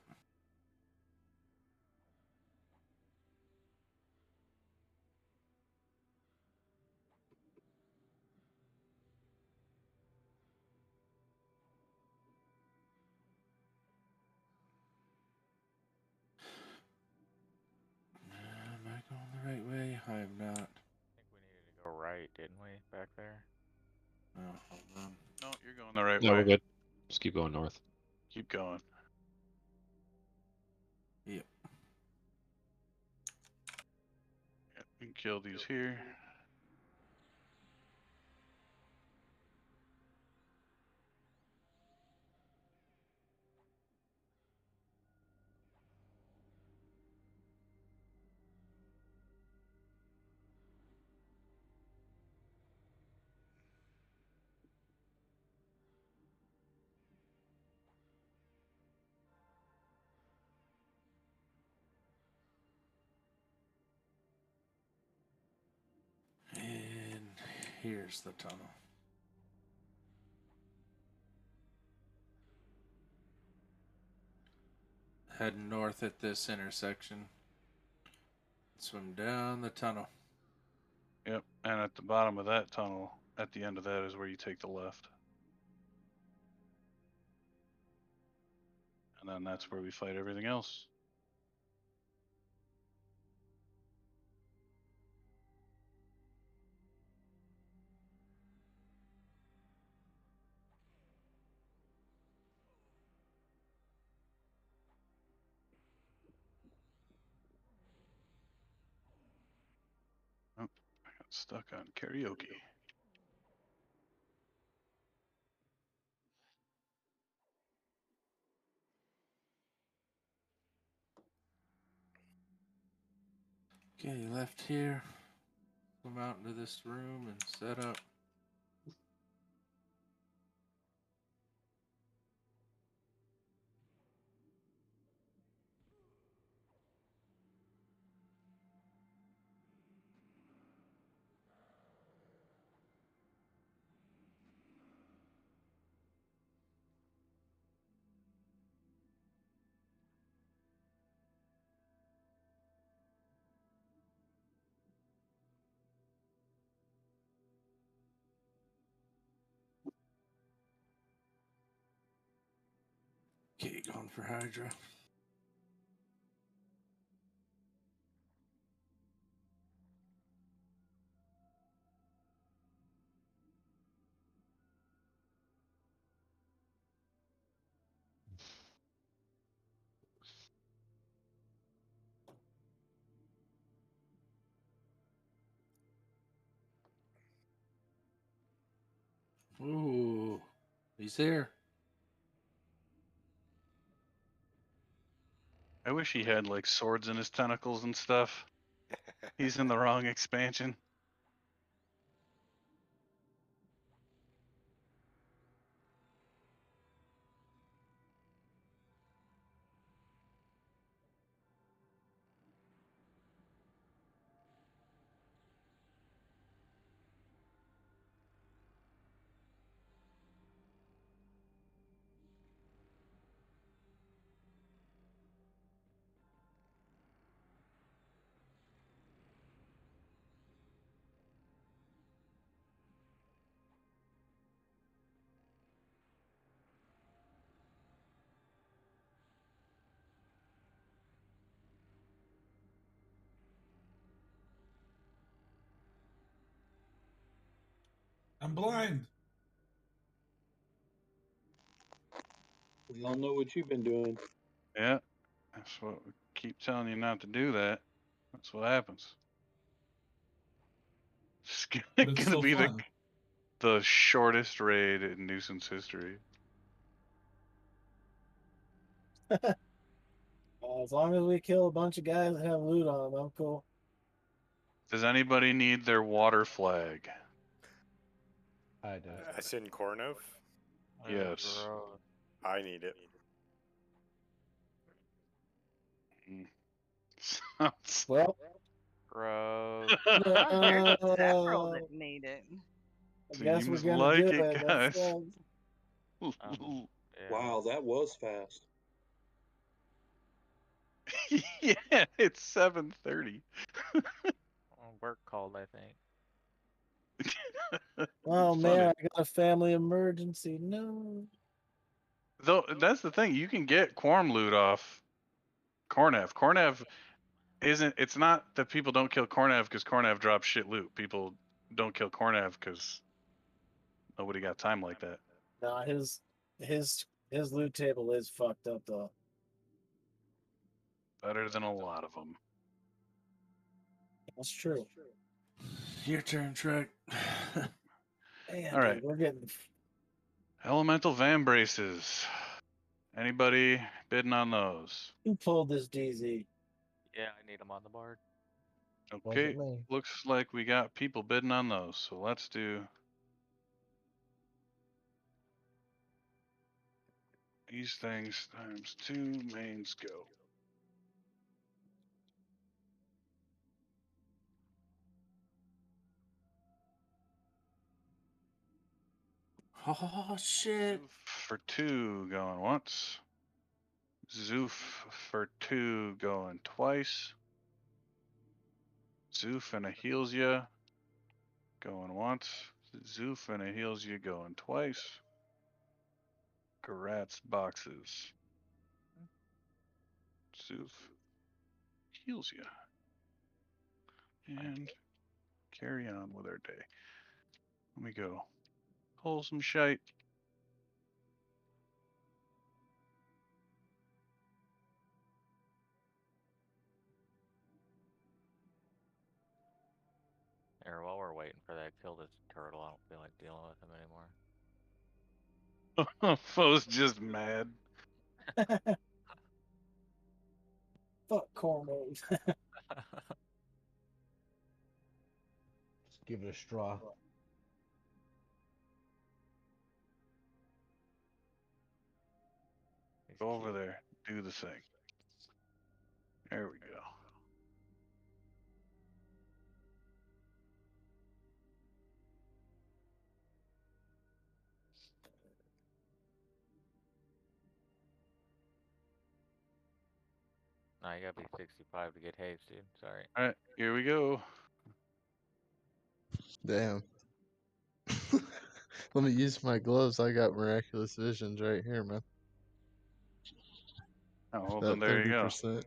Am I going the right way? I am not. I think we needed to go right, didn't we, back there? Oh, hold on. No, you're going the right No, way. we're good. Just keep going north. Keep going. Yep. Yep, you can kill these here. And here's the tunnel. Heading north at this intersection. Swim down the tunnel. Yep, and at the bottom of that tunnel, at the end of that is where you take the left. And then that's where we fight everything else. Oh, I got stuck on karaoke. Okay, left here. Come out into this room and set up. Okay, going for Hydra. Ooh, he's there. I wish he had like swords in his tentacles and stuff. He's in the wrong expansion. I'm blind. We all know what you've been doing. Yeah, that's what we keep telling you not to do. That. That's what happens. It's But it's gonna still be fun. the shortest raid in nuisance history. As long as we kill a bunch of guys that have loot on them, I'm cool. Does anybody need their water flag? I do. That's in Kornov. Yes. I need it. Sounds. Well, Gross. Oh, there's several that need it. I guess we're Seems gonna do like it. it, That guys. sucks. Wow, that was fast. Yeah, it's 7:30. Work called, I think. Oh It's man, funny. I got a family emergency. No. Though that's the thing, you can get quorum loot off Kornev. Kornev isn't. It's not that people don't kill Kornev because Kornev drops shit loot. People don't kill Kornev because nobody got time like that. Nah, his loot table is fucked up though. Better than a lot of them. That's true. Your turn, Trek. Man, All right. dude, we're getting. Elemental Van Braces. Anybody bidding on those? Who pulled this DZ? Yeah, I need them on the board. Okay, Wasn't me. looks like we got people bidding on those. So let's do these things times 2 mains go. Oh shit! For 2 going once. Zoof for 2 going twice. Zoof and a heals ya going once. Zoof and a heals ya going twice. Garatz boxes. Zoof heals ya. And carry on with our day. Let me go. Pull some shite. Or while we're waiting for that, kill this turtle. I don't feel like dealing with him anymore. Foe's just mad. Fuck cornrows. Let's give it a straw. Go over there. Do the thing. There we go. Nah, you gotta be 65 to get haste, dude. Sorry. All right, here we go. Damn. Let me use my gloves. I got miraculous visions right here, man. Oh, well, then About there you go. 30%.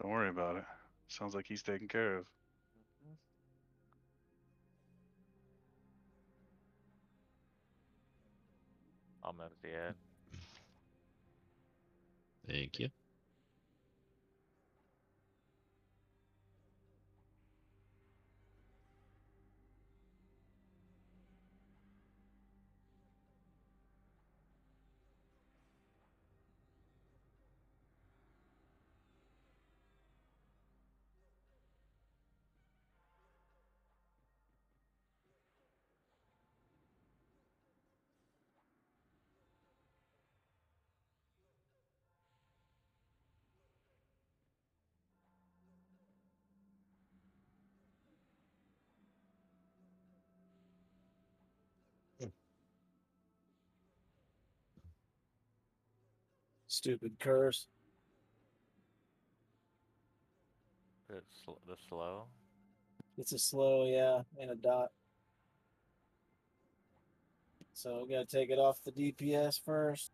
Don't worry about it. Sounds like he's taken care of. Almost dead. Thank you. Stupid curse. The slow. It's a slow, yeah, and a dot. So we gotta take it off the DPS first.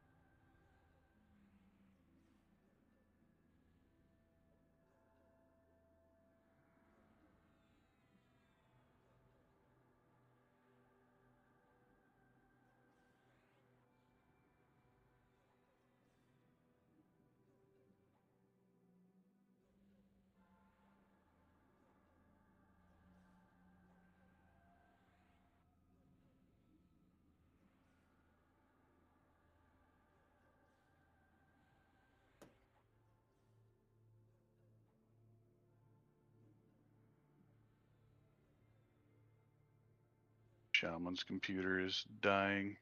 Shaman's computer is dying.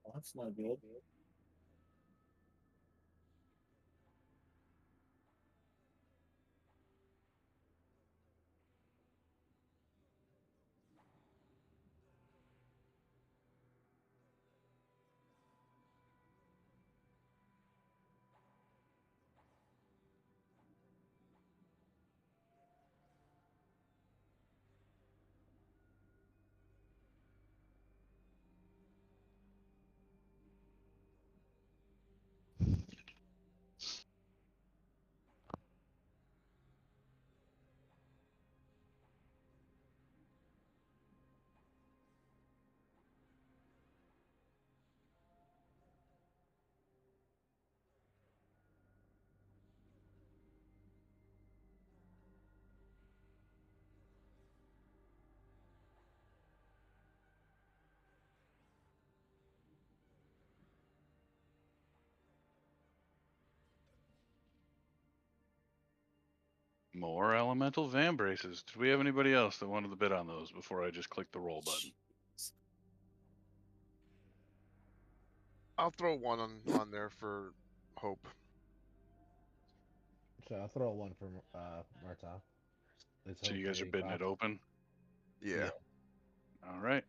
Well, that's not good. More elemental vambraces. Did we have anybody else that wanted to bid on those before I just click the roll button? I'll throw one on there for hope. So I'll throw one for Marta. Let's So hope you guys are they bidding drop. it open? Yeah. All right.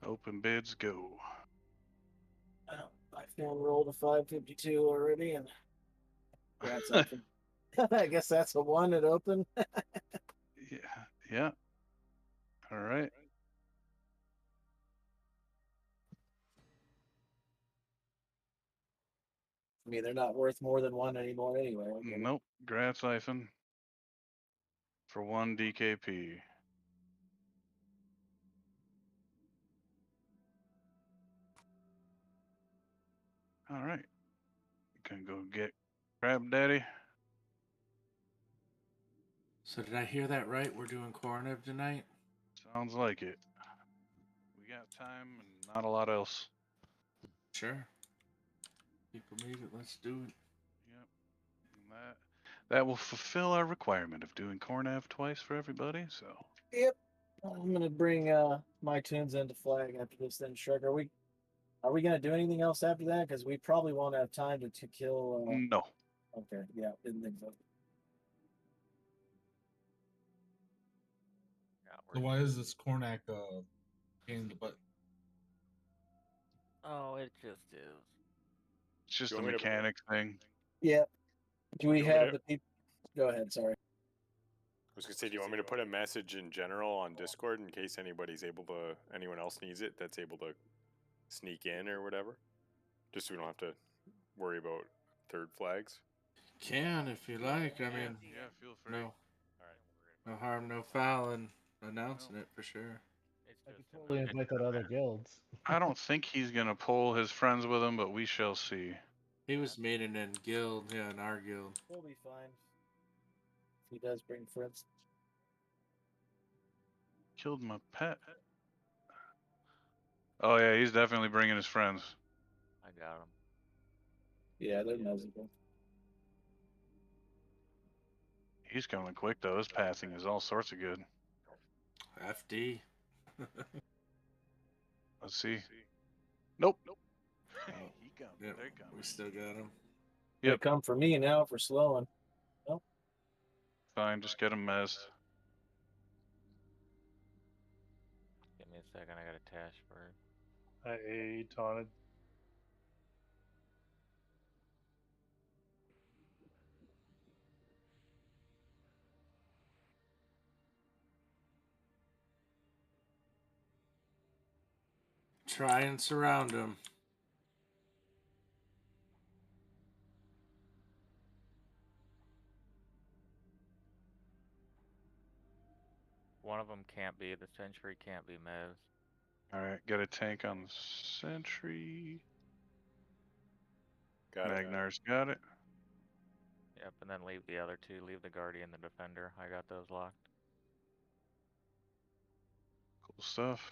Open bids, go. I found rolled a 552 already, and that's up. I guess that's the one that opened. Yeah. Yeah. All right. I mean, they're not worth more than one anymore anyway. Nope. Grad siphon for 1 DKP. All right. Gonna go get Crab Daddy. So did I hear that right? We're doing Cornev tonight? Sounds like it. We got time and not a lot else. Sure. People need it. Let's do it. Yep. And that will fulfill our requirement of doing Cornav twice for everybody. So. Yep. I'm gonna bring my tunes into flag after this. Then, Shrek, are we gonna do anything else after that? Because we probably won't have time to kill. No. Okay. Yeah. Didn't think so. So why is this Cornac in the button? Oh, it just is. It's just You a want me to- mechanic thing. Yeah. Do we You want me have to- the people? Go ahead. Sorry. I was gonna say, do you want me to put a message in general on Discord in case anyone else needs it that's able to sneak in or whatever? Just so we don't have to worry about third flags. Can if you like. I mean, Yeah, feel free. no, no harm, no foul in announcing it for sure. I could totally invite that other guilds. I don't think he's gonna pull his friends with him, but we shall see. He was meaning in guild, yeah, in our guild. We'll be fine. If he does bring friends. Killed my pet. Oh yeah, he's definitely bringing his friends. I got him. Yeah, they're miserable. He's coming quick though. His passing is all sorts of good. FD. Let's see. Nope. He come. Yep, They come. we still got him. They come for me now for slowing. Nope. Fine, just get him mezzed. Give me a second. I got a tash for it. I taunted. Try and surround him. One of them can't be. The sentry can't be Mez. Alright, get a tank on the sentry. Got it. Magnar's got it. Yep, and then leave the other two. Leave the guardian, the defender. I got those locked. Cool stuff.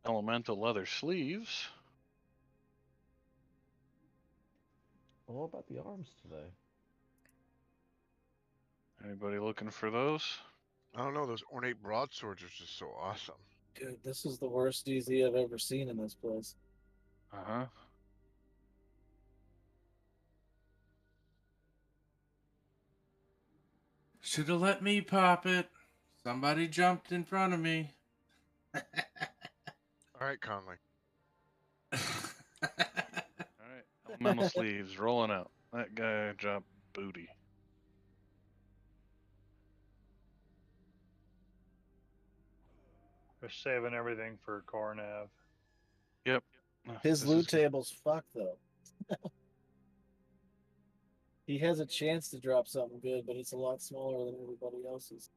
elemental leather sleeves. What about the arms today? Anybody looking for those? I don't know. Those ornate broadswords are just so awesome. Dude, this is the worst DZ I've ever seen in this place. Uh-huh. Should have let me pop it. Somebody jumped in front of me. All right, Conley. All right, elemental sleeves rolling out. That guy dropped booty. We're saving everything for Cornav. Yep. His This loot is- table's fucked though. He has a chance to drop something good, but it's a lot smaller than everybody else's.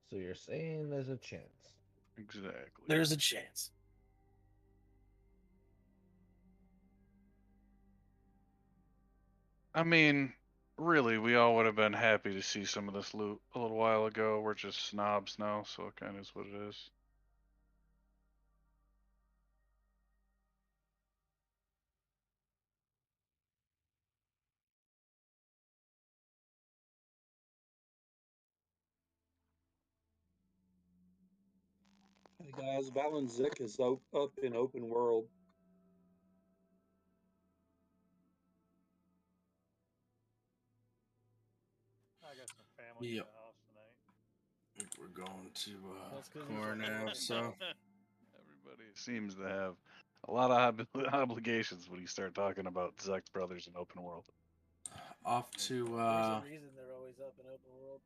So you're saying there's a chance? Exactly. There's a chance. I mean, really, we all would have been happy to see some of this loot a little while ago. We're just snobs now, so it kind of is what it is. Hey guys, Valenzik is up in open world. I got some family Yep. in the house tonight. I think we're going to That's 'cause he's Cornav, so Everybody seems to have a lot of obligations when you start talking about Zex Brothers in open world. off to There's a reason they're always up in open world.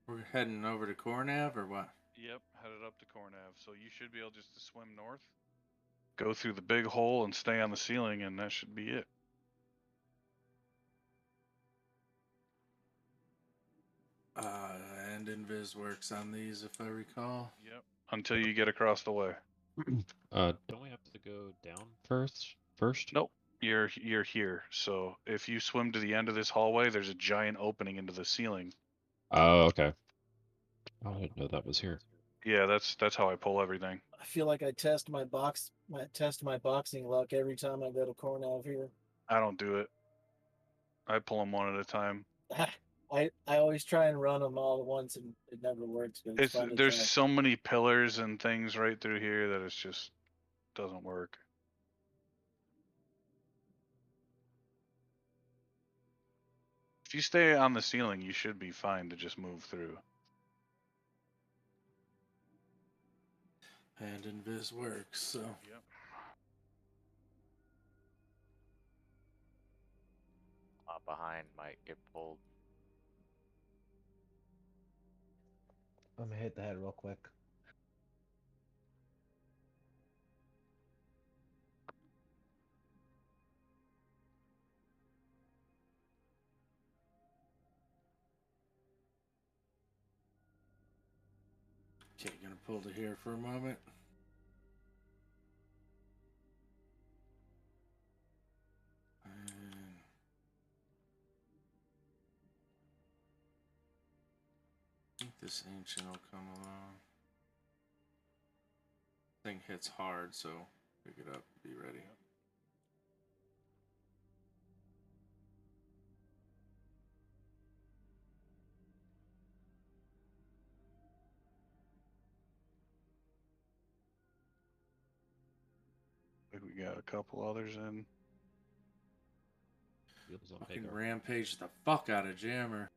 we're heading over to Cornav or what? Yep, headed up to Cornav, so you should be able just to swim north, go through the big hole, and stay on the ceiling, and that should be it. And Invis works on these if I recall. Yep. Until you get across the way. Don't we have to go down first? Nope. You're here. So if you swim to the end of this hallway, there's a giant opening into the ceiling. Oh, okay. I didn't know that was here. Yeah, that's how I pull everything. I feel like I test my boxing luck every time I go to Cornav here. I don't do it. I pull them one at a time. I always try and run them all at once, and it never works. But it's fun to There's try. so many pillars and things right through here that it's just doesn't work. If you stay on the ceiling, you should be fine to just move through. And Invis works, so Yep. Behind might get pulled. I'm gonna hit the head real quick. okay, gonna pull to here for a moment. And I think this ancient will come along. Thing hits hard, so pick it up, be ready. I think we got a couple others in. Fucking rampage the fuck out of Jammer.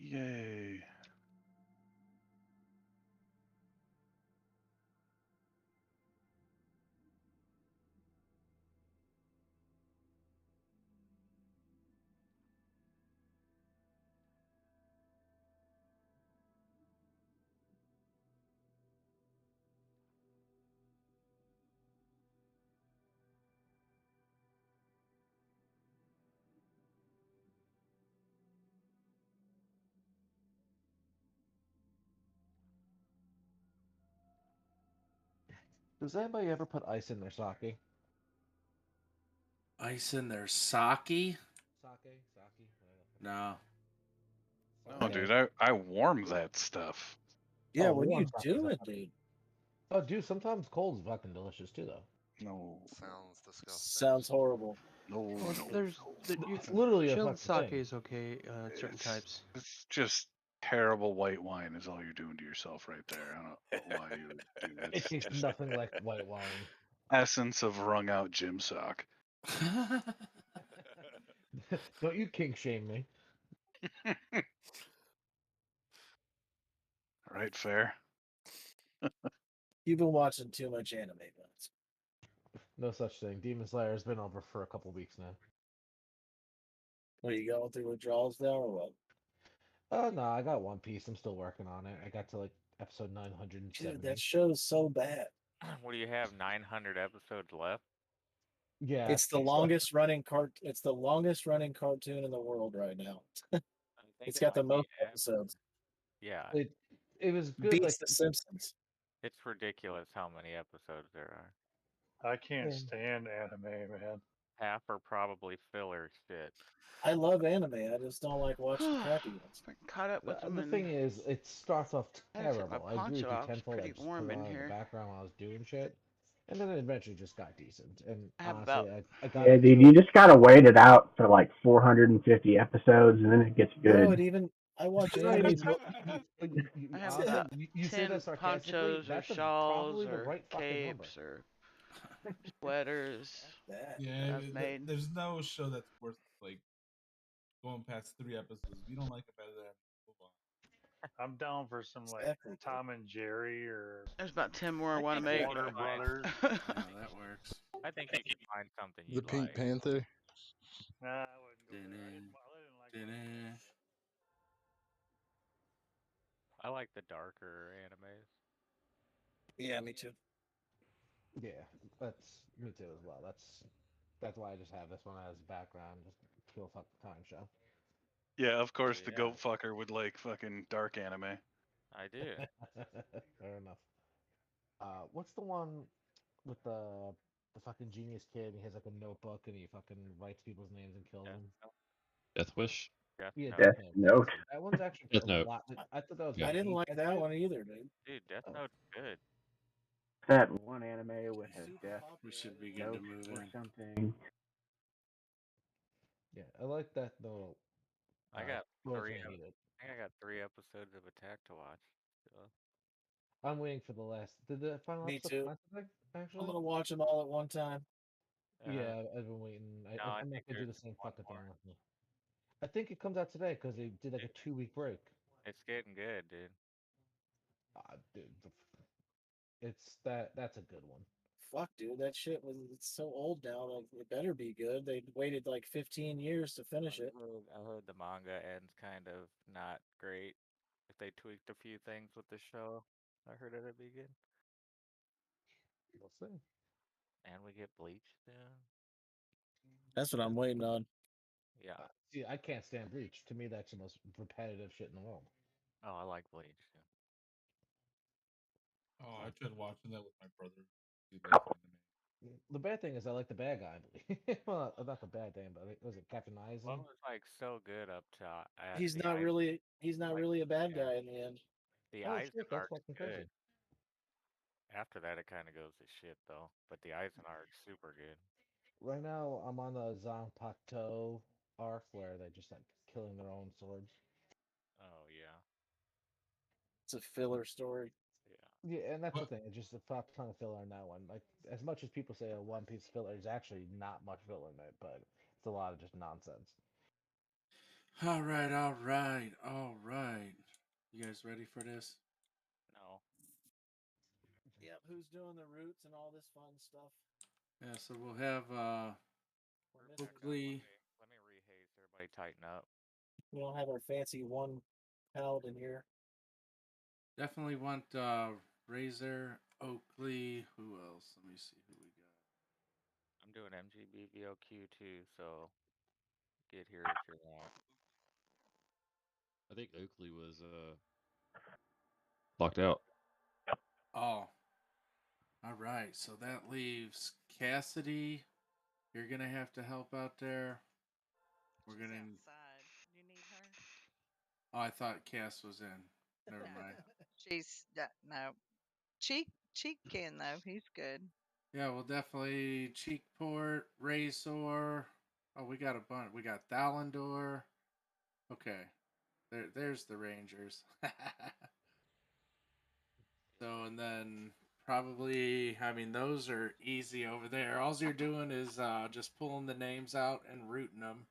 Yay. Does anybody ever put ice in their sake? Ice in their sake? Sake? No. Oh, dude, I warm that stuff. Yeah, Oh, what are you warm sake is doing, awesome. dude? Oh, dude, sometimes cold is fucking delicious too, though. No. Sounds disgusting. Sounds horrible. No, Well, no, there's no. you, It's literally a chilled fucking sake thing. is okay. Certain types. It's just terrible white wine is all you're doing to yourself right there. I don't know why you would do that. It tastes nothing like white wine. Essence of wrung out gym sock. Don't you kink shame me. Right, fair. You've been watching too much anime, Vince. No such thing. Demon Slayer has been over for a couple weeks now. Are you going through withdrawals now or what? Oh no, I got One Piece. I'm still working on it. I got to like episode 970. Dude, that show's so bad. What do you have? 900 episodes left? Yeah, It's the longest running It's the longest running cartoon in the world right now. It's got the most episodes. Yeah. It was good. Beats Like The Simpsons. It's ridiculous how many episodes there are. I can't Yeah. stand anime, man. Half are probably filler shit. I love anime. I just don't like watching crappy ones. Been caught up with them. The thing is, it starts off I had to take my terrible. I agree poncho with you off. It's tenfold. I pretty just put warm it in on in the here. background while I was doing shit, and then it eventually just got decent. And I have honestly, about I got Yeah, dude, into you it. just gotta wait it out for like 450 episodes, and then it gets No, good. I watch No, you, anime. I have honestly, about you say 10 that sarcastically. ponchos or That's shawls probably the or right fucking number. capes or sweaters that Yeah, I've made. there's no show that's worth like going past 3 episodes. If you don't like it better than move on. I'm down for some like Exactly. Tom and Jerry or There's about 10 more I I want to think make. Warner Brothers. Yeah, that works. I think you can find something you The Pink like. Panther. Nah, I wouldn't go there. I didn't like it. I like the darker animes. Yeah, me too. Yeah, that's me too as well. That's why I just have this one as background, just kill fuck the time show. Yeah, of course the Yeah. goat fucker would like fucking dark anime. I do. Fair enough. What's the one with the fucking genius kid? He has like a notebook and he fucking writes people's names and kills them. Death Wish. Yeah, Note. Death Death Note. Note. That one's actually Death a Note. lot. I thought that was. Yeah. I didn't like that shit. one either, dude. Dude, Death Oh. Note's good. That one anime with a death We should be good to note move or in. something. Yeah, I like that though. I got Girls three. Gonna Hate It. I think I got 3 episodes of Attack to watch. So. I'm waiting for the last. Did the final Me episode too. come out today? I'm Actually. gonna watch them all at one time. Yeah, I've been waiting. No, I I'm not think gonna do the there's same one fucking thing more. with me. I think it comes out today because they did like a 2 week break. It's getting good, dude. Dude, that's a good one. Fuck, dude, that shit was it's so old now. Like, it better be good. They waited like 15 years to finish it. I heard the manga ends kind of not great. If they tweaked a few things with the show, I heard it'd be good. We'll see. And we get Bleach soon. That's what I'm waiting on. Yeah. See, I can't stand Bleach. To me, that's the most repetitive shit in the world. Oh, I like Bleach. Yeah. Oh, I tried watching that with my brother. He likes Couple. anime. The bad thing is I like the bad guy. Well, not the bad thing, but was it Captain Eisen? Well, it was like so good up to He's the not Eisen. really a bad Yeah. guy in the end. The Oh, Eisen shit, that's arc's fucking good. crazy. After that, it kind of goes to shit though. But the Eisen arc's super good. Right now, I'm on the Zanpakuto arc where they're just like killing their own swords. Oh yeah. It's a filler story. Yeah. Yeah, and that's What? the thing. It's just a fuck ton of filler in that one. Like as much as people say a One Piece filler, there's actually not much filler in it, but it's a lot of just nonsense. All right, all right, all right. You guys ready for this? No. Yep. Who's doing the roots and all this fun stuff? Yeah, so we'll have Oakley. Let me rehaze. Everybody tighten up. We don't have our fancy one paladin here. Definitely want Razor, Oakley. Who else? Let me see who we got. I'm doing MGBVOQ too, so get here if you want. I think Oakley was locked out. Oh. All right, so that leaves Cassidy. You're gonna have to help out there. We're gonna. Outside. You need her? Oh, I thought Cass was in. Never mind. She's no. Cheek can though. He's good. Yeah, well, definitely Cheekport, Razor. Oh, we got a bunch. We got Thalendor. Okay, there's the Rangers. So, and then probably, I mean, those are easy over there. All you're doing is just pulling the names out and rooting them.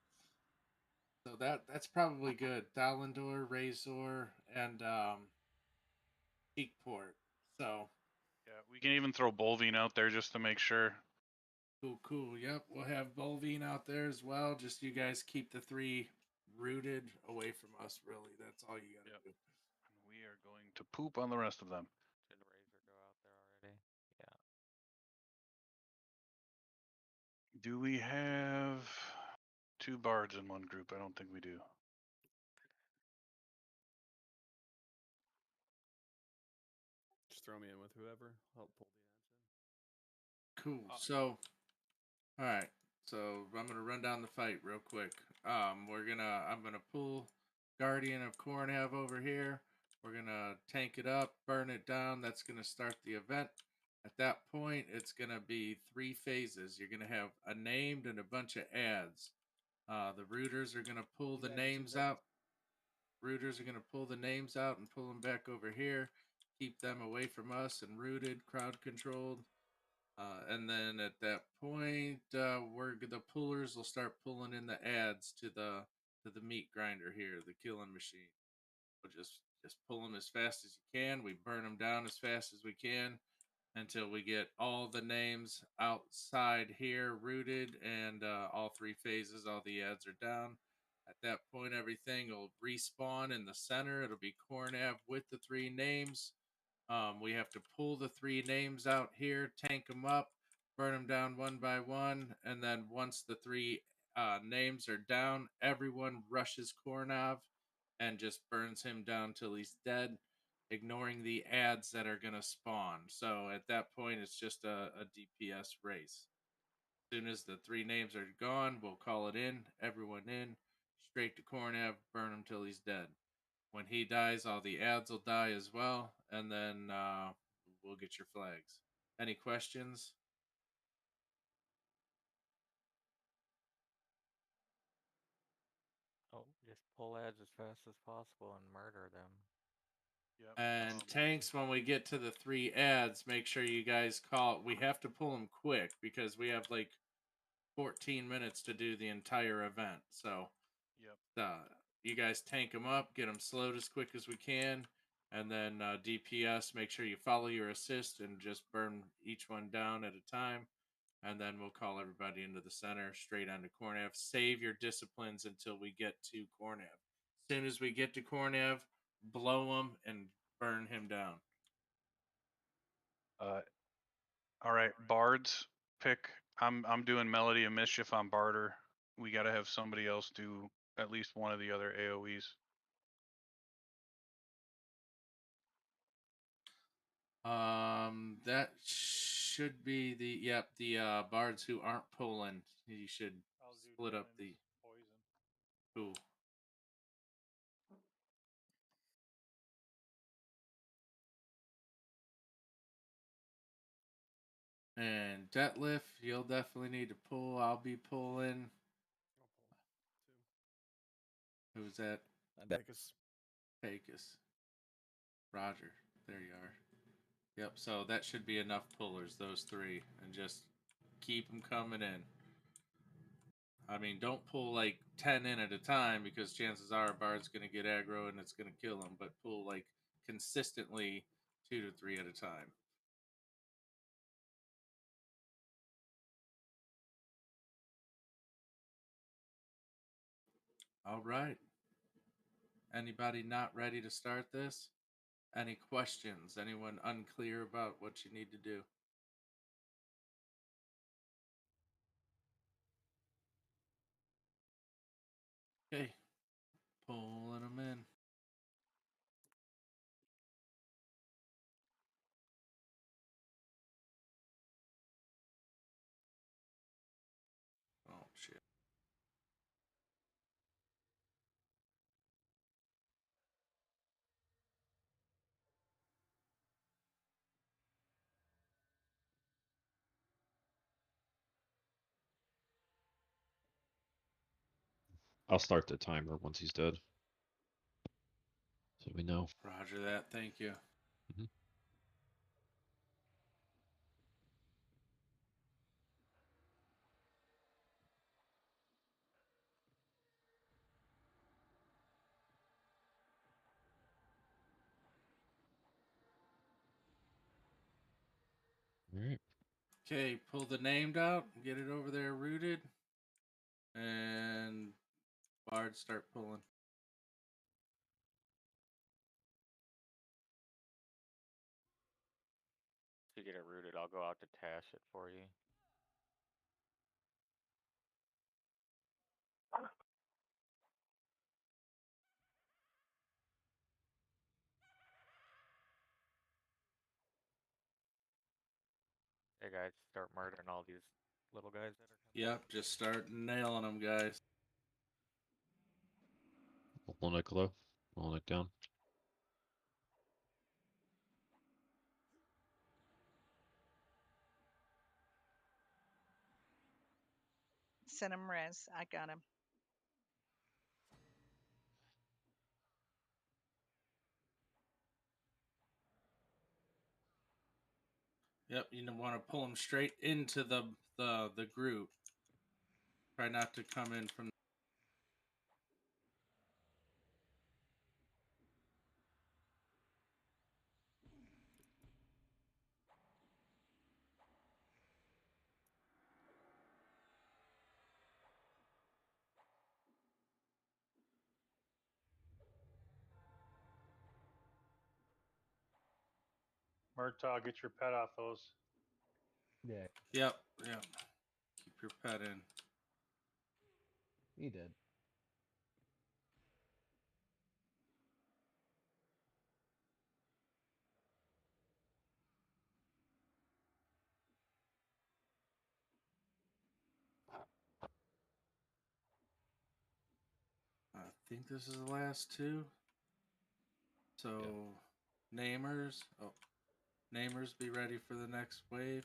So that's probably good. Thalendor, Razor, and Cheekport. So Yeah, we can even throw Bolvine out there just to make sure. cool. Yep, we'll have Bolvine out there as well. Just you guys keep the three rooted away from us. Really, that's all you gotta do. And we are going to poop on the rest of them. Did Razor go out there already? Yeah. Do we have 2 bards in one group? I don't think we do. Just throw me in with whoever. Help pull the Cool. So, all right. So I'm gonna run down the fight real quick. I'm gonna pull Guardian of Cornhav over here. We're gonna tank it up, burn it down. That's gonna start the event. At that point, it's gonna be 3 phases. You're gonna have a named and a bunch of ads. The rooters are gonna pull the names out. Rooters are gonna pull the names out and pull them back over here. Keep them away from us and rooted, crowd controlled. And then at that point, the pullers will start pulling in the ads to the meat grinder here, the killing machine. We'll just pull them as fast as you can. We burn them down as fast as we can until we get all the names outside here rooted and all 3 phases, all the ads are down. At that point, everything will respawn in the center. It'll be Cornav with the 3 names. We have to pull the 3 names out here, tank them up, burn them down one by one, and then once the 3 names are down, everyone rushes Kornov and just burns him down till he's dead, ignoring the ads that are going to spawn. So at that point, it's just a DPS race. As soon as the 3 names are gone, we'll call it in, everyone in, straight to Kornav, burn him till he's dead. When he dies, all the ads will die as well, and then we'll get your flags. Any questions? Oh, just pull ads as fast as possible and murder them. Yep. And tanks, when we get to the 3 ads, make sure you guys call. We have to pull them quick because we have like 14 minutes to do the entire event. So, yep. You guys tank them up, get them slowed as quick as we can, and then DPS. Make sure you follow your assist and just burn each one down at a time. And then we'll call everybody into the center, straight onto Kornev. Save your disciplines until we get to Kornev. As soon as we get to Kornev, blow him and burn him down. All right, bards pick. I'm doing Melody of Mischief on barter. We got to have somebody else do at least one of the other AoEs. That should be the bards who aren't pulling. You should split up the poison. Cool. And Detlef, you'll definitely need to pull. I'll be pulling. Who's that? Pecos. Pecos. Roger. There you are. Yep, so that should be enough pullers, those 3. And just keep them coming in. I mean, don't pull like 10 in at a time because chances are a bard's going to get aggro and it's going to kill him, but pull like consistently 2 to 3 at a time. All right. Anybody not ready to start this? Any questions? Anyone unclear about what you need to do? Okay. Pulling them in. Oh, shit. I'll start the timer once he's dead. So we know. Roger that. Thank you. Mhm. All right. Okay, pull the named out, get it over there rooted, and bard start pulling. To get it rooted, I'll go out to Tash it for you. Hey guys, start murdering all these little guys that are coming. Yep, just start nailing them, guys. One neck low, one neck down. Send him res. I got him. Yep, you want to pull them straight into the group. Try not to come in from. Murtaugh, get your pet off those. Yeah, Yep, yep. Keep your pet in. he did. I think this is the last two. So, namers. Oh, namers, be ready for the next wave.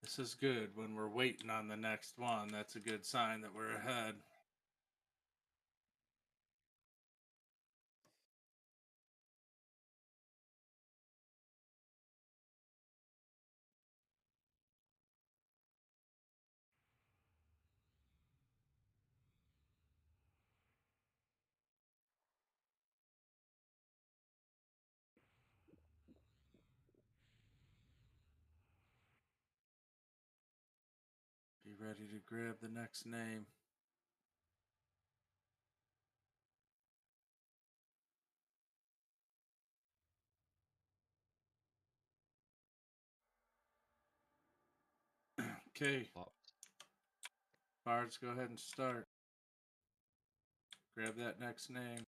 This is good when we're waiting on the next one. That's a good sign that we're ahead. Be ready to grab the next name. Okay. Bards, go ahead and start. Grab that next name.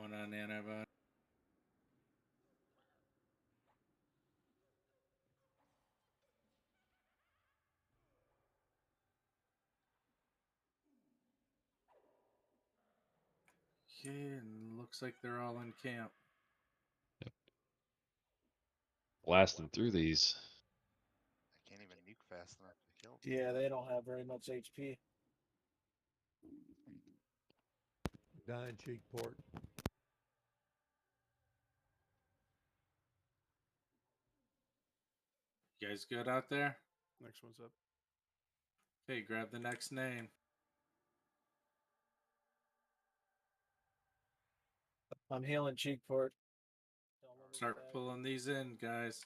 One on antibody. Okay, and looks like they're all in camp. Blasting through these. I can't even nuke fast enough to kill them. Yeah, they don't have very much HP. Dying cheek port. You guys good out there? Next one's up. Okay, grab the next name. I'm healing cheek port. Start pulling these in, guys.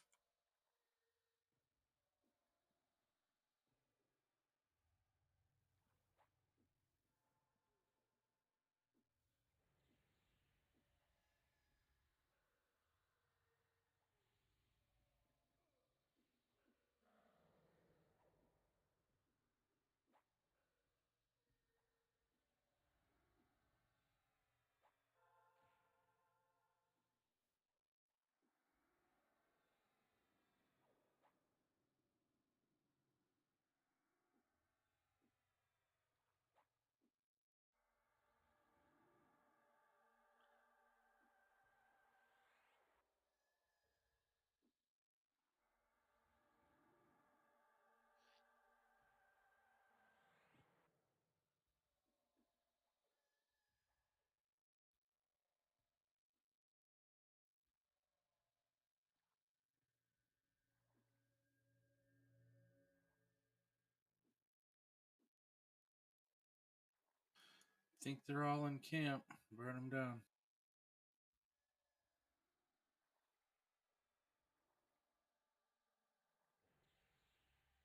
Think they're all in camp. Burn them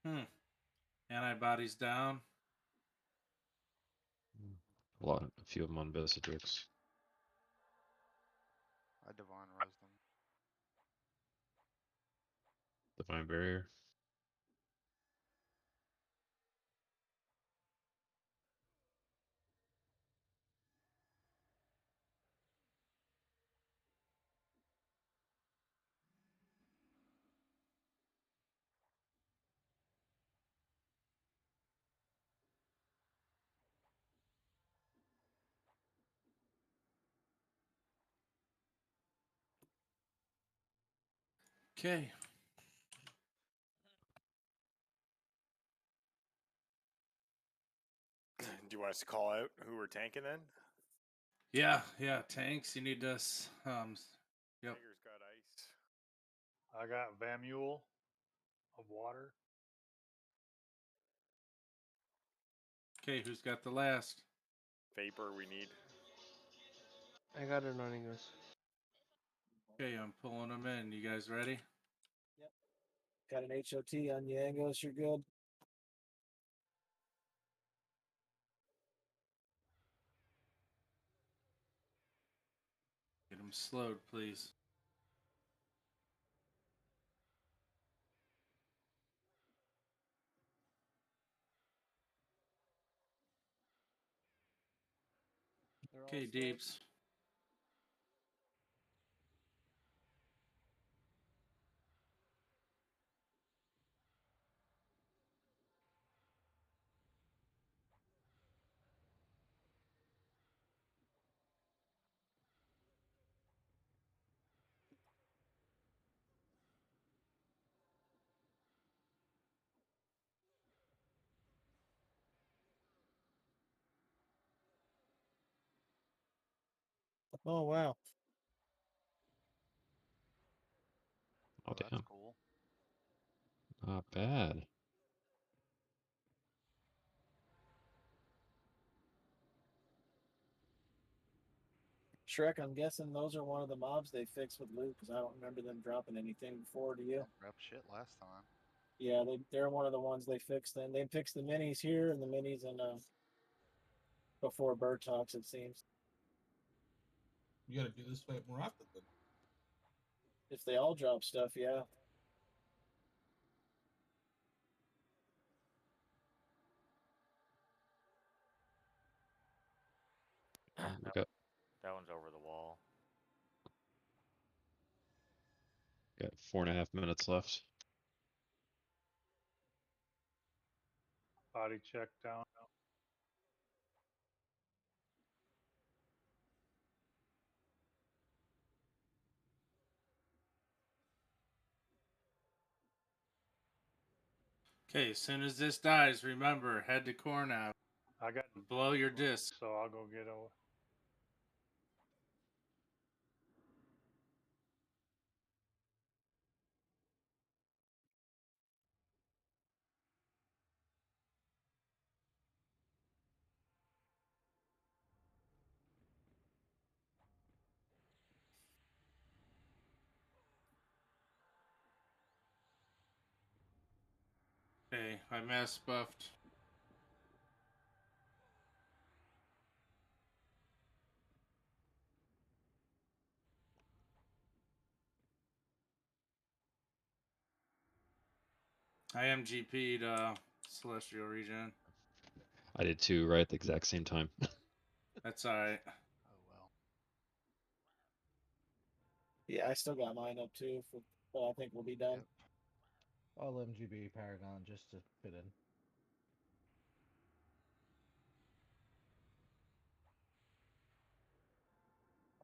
down. Antibodies down. A few of them on Bellatrix. I divine res them. Divine Barrier. Okay. Do you want us to call out who we're tanking then? Yeah, tanks. You need to. Yep. Tiger's got ice. I got Vamule of water. Okay, who's got the last? Vapor we need. I got it on English. Okay, I'm pulling them in. You guys ready? Yep. Got an HOT on Yangos. You're good. Get them slowed, please. Okay, Deeps. Oh wow. Oh, that's damn. cool. Not bad. Shrek, I'm guessing those are one of the mobs they fixed with loot because I don't remember them dropping anything before. Do you? Drop shit last time. Yeah, they're one of the ones they fixed. Then they fixed the minis here and the minis in before Bird Talks. It seems You gotta do this fight more often then. if they all drop stuff, yeah. We got That one's over the wall. Got 4.5 minutes left. Body check down. Okay, as soon as this dies, remember, head to Cornav. I got blow your disc. So I'll go get a. Okay, I mass buffed. I am GP'd Celestial Region. I did too, right at the exact same time. That's alright. Yeah, I still got mine up too, but I think we'll be done. All MGB Paragon just to fit in.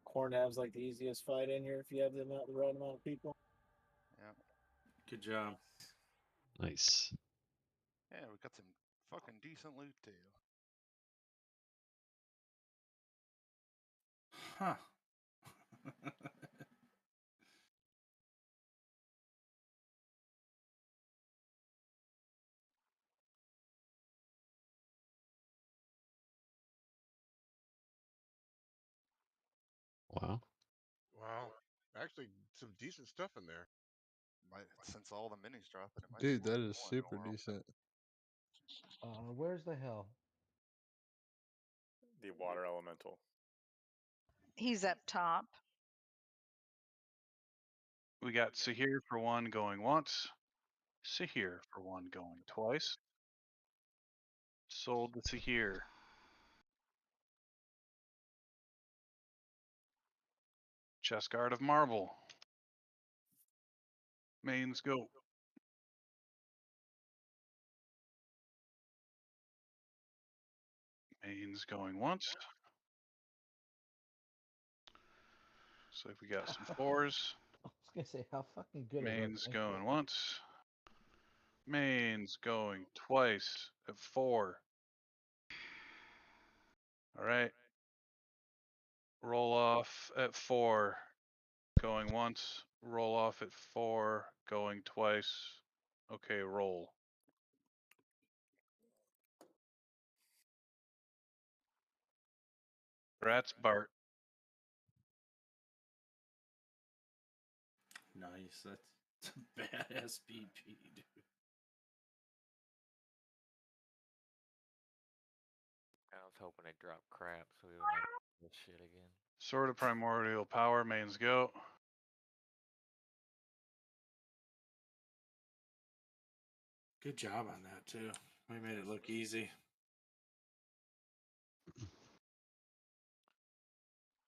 Cornav's like the easiest fight in here if you have the right amount of people. Yeah. Good job. Nice. Yeah, we got some fucking decent loot too. Huh. Wow. Wow. Actually, some decent stuff in there. Since all the minis dropping, it might Dude, be that worth is pulling in a super while. decent. Where's the hell? The water elemental. He's up top. We got Sahir for one going once. Sahir for one going twice. Sold to Sahir. Chest guard of marble. Mains go. Mains going once. So if we got some fours. I was gonna say, how fucking good Mains is our going once. Mains going twice at 4. All right. Roll off at 4. Going once. Roll off at 4. Going twice. Okay, roll. Rats Bart. Nice. That's a badass BP, dude. I was hoping they dropped crap so we wouldn't have to do this shit again. Sword of Primordial Power. Mains go. Good job on that, too. We made it look easy.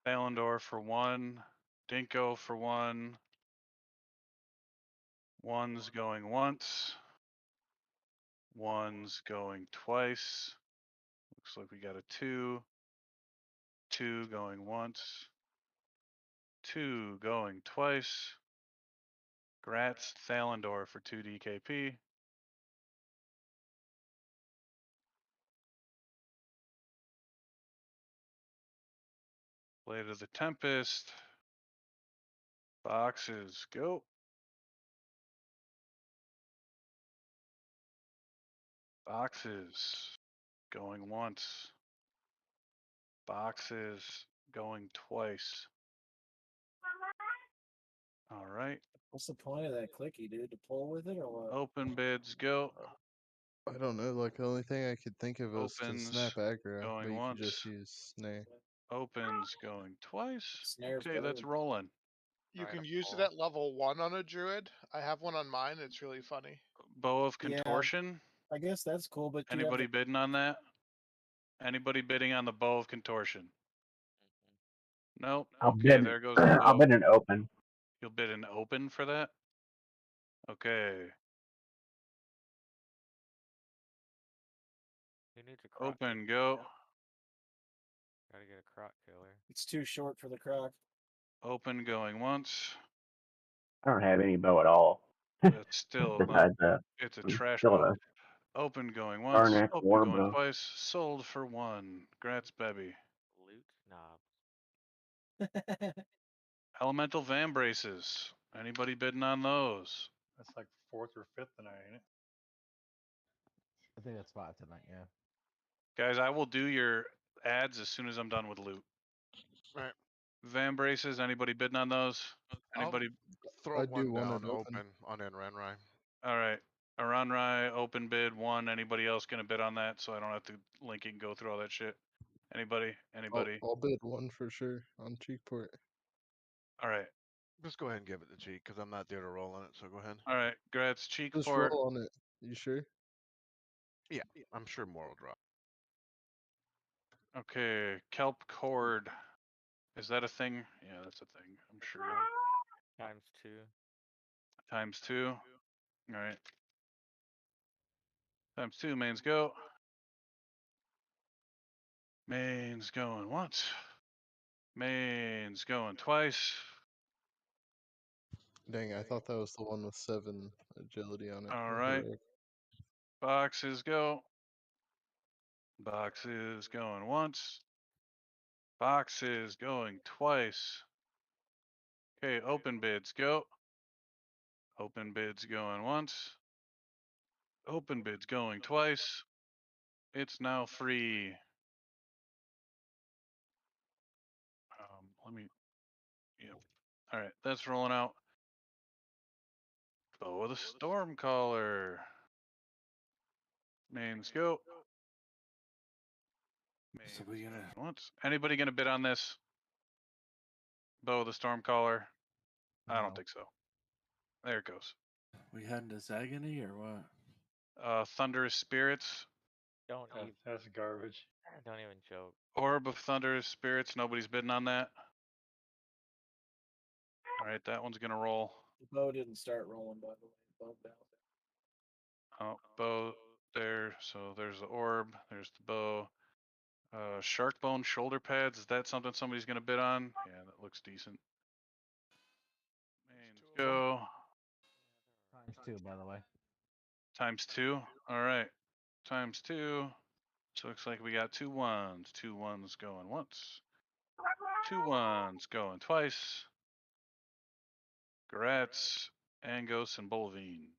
Valandor for 1. Dinko for 1. One's going once. One's going twice. Looks like we got a 2. 2 going once. 2 going twice. Gratz Thalandor for 2 DKP. Blade of the Tempest. Boxes go. Boxes going once. Boxes going twice. All right. What's the point of that clicky, dude? To pull with it or what? Open bids go. I don't know. Like the only thing I could think of was to Opens snap aggro, going but you could once. just use snare. Opens going twice. Snare's Okay, that's better. rolling. You can use it at level 1 on a druid. I have one on mine. It's really funny. Bow of Yeah, Contortion. I guess that's cool, but you have Anybody the, bidding on that? Anybody bidding on the Bow of Contortion? Nope. I'll Okay, bid. there goes the I'll bow. bid an open. You'll bid an open for that? Okay. Who needs a croc? Open, go. Gotta get a croc killer. It's too short for the croc. Open, going once. I don't have any bow at all. That's still not. Besides that, It's a I'm trash still bow. a Open, going once. Garnack Open, war going bow. twice. Sold for 1. Grats, Bebby. Loot knobs. Elemental Van Braces. Anybody bidding on those? That's like fourth or fifth tonight, ain't it? I think that's 5 tonight, yeah. Guys, I will do your ads as soon as I'm done with loot. Right. Van Braces, anybody bidding on those? Anybody? Throw I one do one down at open. on Enranrai. All right. Aranrai, open bid 1. Anybody else going to bid on that so I don't have to link it and go through all that shit? Anybody? Anybody? I'll bid one for sure on Cheekport. All right. Just go ahead and give it to Cheek because I'm not there to roll on it. So go ahead. All right. Grats, Just Cheekport. roll on it. You sure? Yeah, I'm sure more will drop. Okay. Kelp cord. Is that a thing? Yeah, that's a thing. I'm sure. ×2. ×2. All right. ×2. Mains go. Mains going once. Mains going twice. Dang, I thought that was the one with 7 agility on it. All the right. heroic. Boxes go. Boxes going once. Boxes going twice. Okay, open bids go. Open bids going once. Open bids going twice. It's now free. Let me, yep. All right, that's rolling out. Bow of the Stormcaller. Mains go. So we gonna Once. Anybody gonna bid on this? Bow of the Stormcaller? I don't think so. There it goes. we heading to Sagany or what? Thunderous Spirits. Don't even. That's garbage. Don't even joke. Orb of Thunderous Spirits. Nobody's bidding on that. All right, that one's gonna roll. The bow didn't start rolling, by the way. The bow bounced. Oh, bow there. So there's the orb. There's the bow. Shark bone shoulder pads. Is that something somebody's gonna bid on? Yeah, that looks decent. Mains go. ×2, by the way. ×2. All right. ×2. So looks like we got 2 1s. 2 1s going once. 2 1s going twice. Gratz, Angos, and Bolvine.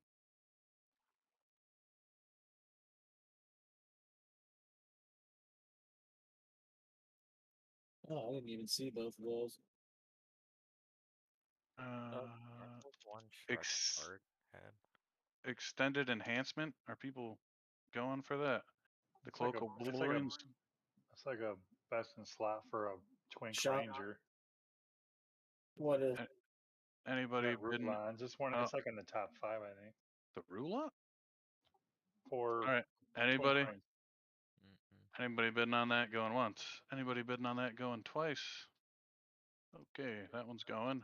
Oh, I didn't even see both of those. One card had. Extended enhancement. Are people going for that? The It's like Cloak of it's Blorins. like a best in slot for a Twink Shot. Ranger. What is? Anybody That root bidding? line. Just one. It's like in the top 5, I think. The Rula? For All right. Twink Anybody? Ranger. Anybody bidding on that going once? Anybody bidding on that going twice? Okay, that one's going.